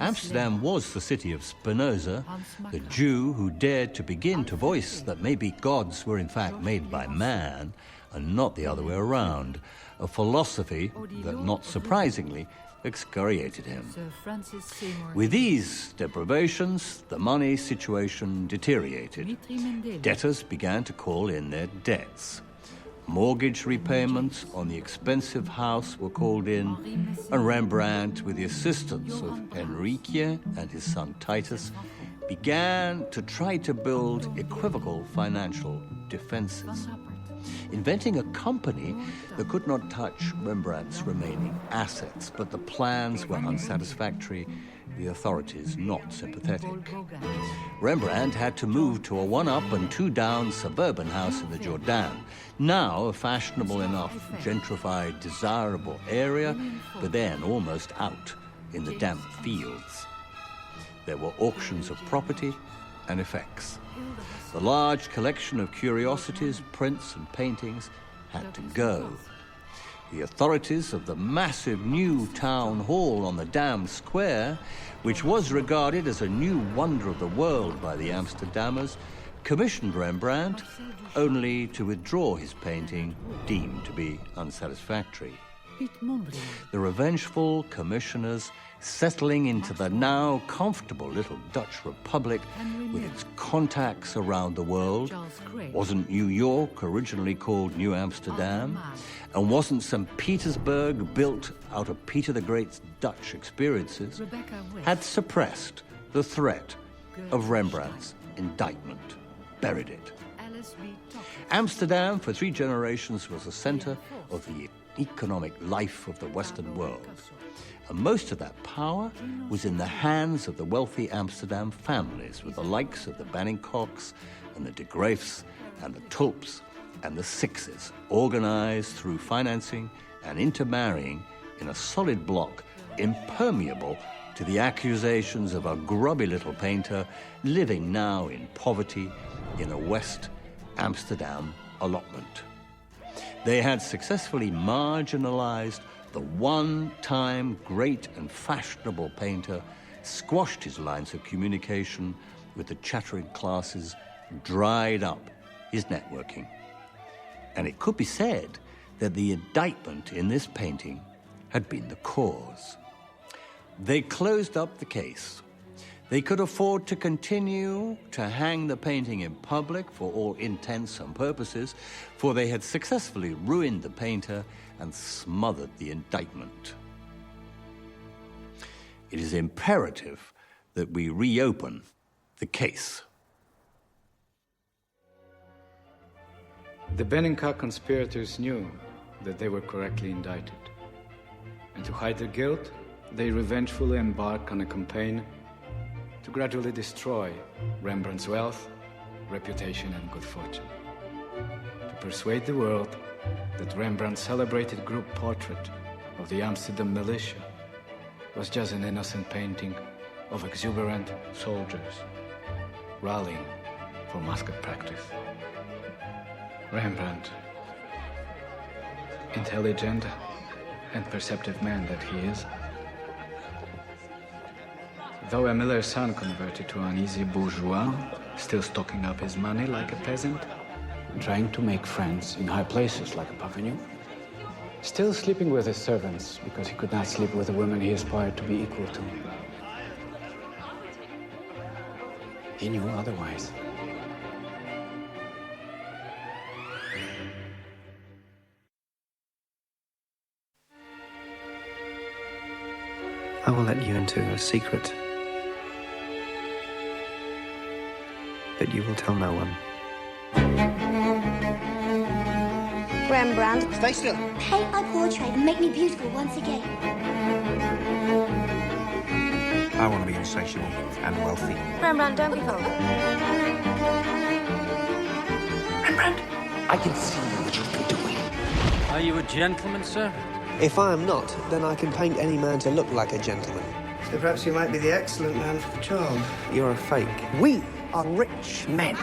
Amsterdam was the city of Spinoza, the Jew who dared to begin to voice that maybe gods were in fact made by man and not the other way around, a philosophy that, not surprisingly, excoriated him. With these deprivations, the money situation deteriorated. Debtors began to call in their debts. Mortgage repayments on the expensive house were called in, and Rembrandt, with the assistance of Henrique and his son Titus, began to try to build equivocal financial defenses. Inventing a company that could not touch Rembrandt's remaining assets, but the plans were unsatisfactory, the authorities not sympathetic. Rembrandt had to move to a one-up and two-down suburban house in the Jordaan, now a fashionable enough, gentrified, desirable area, but then almost out in the damp fields. There were auctions of property and effects. The large collection of curiosities, prints, and paintings had to go. The authorities of the massive new town hall on the Dam Square, which was regarded as a new wonder of the world by the Amsterdammers, commissioned Rembrandt only to withdraw his painting deemed to be unsatisfactory. The revengeful commissioners, settling into the now comfortable little Dutch Republic with its contacts around the world. Wasn't New York originally called New Amsterdam? And wasn't St. Petersburg built out of Peter the Great's Dutch experiences? Had suppressed the threat of Rembrandt's indictment, buried it. Amsterdam, for 3 generations, was the center of the economic life of the Western world. And most of that power was in the hands of the wealthy Amsterdam families, with the likes of the Banningcocks and the de Graeffs and the Tulps and the Sixes, organized through financing and intermarrying in a solid block impermeable to the accusations of a grubby little painter living now in poverty in a West Amsterdam allotment. They had successfully marginalized the one-time great and fashionable painter, squashed his lines of communication with the chattering classes, dried up his networking. And it could be said that the indictment in this painting had been the cause. They closed up the case. They could afford to continue to hang the painting in public for all intents and purposes, for they had successfully ruined the painter and smothered the indictment. It is imperative that we reopen the case. The Benningcock conspirators knew that they were correctly indicted. And to hide their guilt, they revengefully embarked on a campaign to gradually destroy Rembrandt's wealth, reputation, and good fortune. To persuade the world that Rembrandt's celebrated group portrait of the Amsterdam militia was just an innocent painting of exuberant soldiers rallying for musket practice. Rembrandt, intelligent and perceptive man that he is, Though a miller's son converted to an easy bourgeois, still stocking up his money like a peasant, trying to make friends in high places like a parvenu, still sleeping with his servants because he could not sleep with a woman he aspired to be equal to. He knew otherwise. I will let you into a secret, but you will tell no one. Rembrandt. Stay still. Paint my portrait and make me beautiful once again. I want to be insatiable and wealthy. Rembrandt, don't be vulgar. Rembrandt, I can see what you've been doing. Are you a gentleman, sir? If I am not, then I can paint any man to look like a gentleman. So perhaps you might be the excellent man for the job. You're a fake. We are rich men.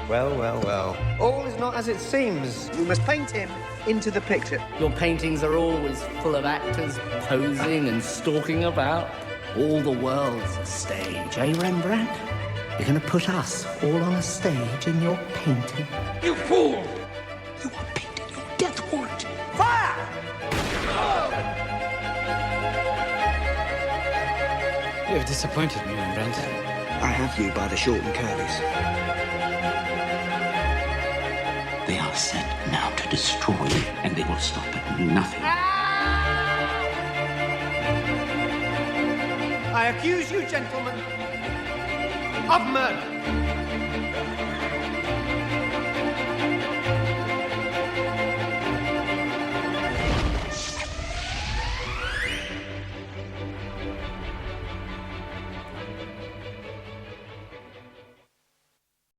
Well. All is not as it seems. We must paint him into the picture. Your paintings are always full of actors posing and stalking about. All the world's a stage, eh, Rembrandt? You're going to put us all on a stage in your painting? You fool! You are painting your death warrant. Fire! You have disappointed me, Rembrandt. I have you by the short and curlies. They are sent now to destroy you, and they will stop at nothing. I accuse you, gentlemen, of murder.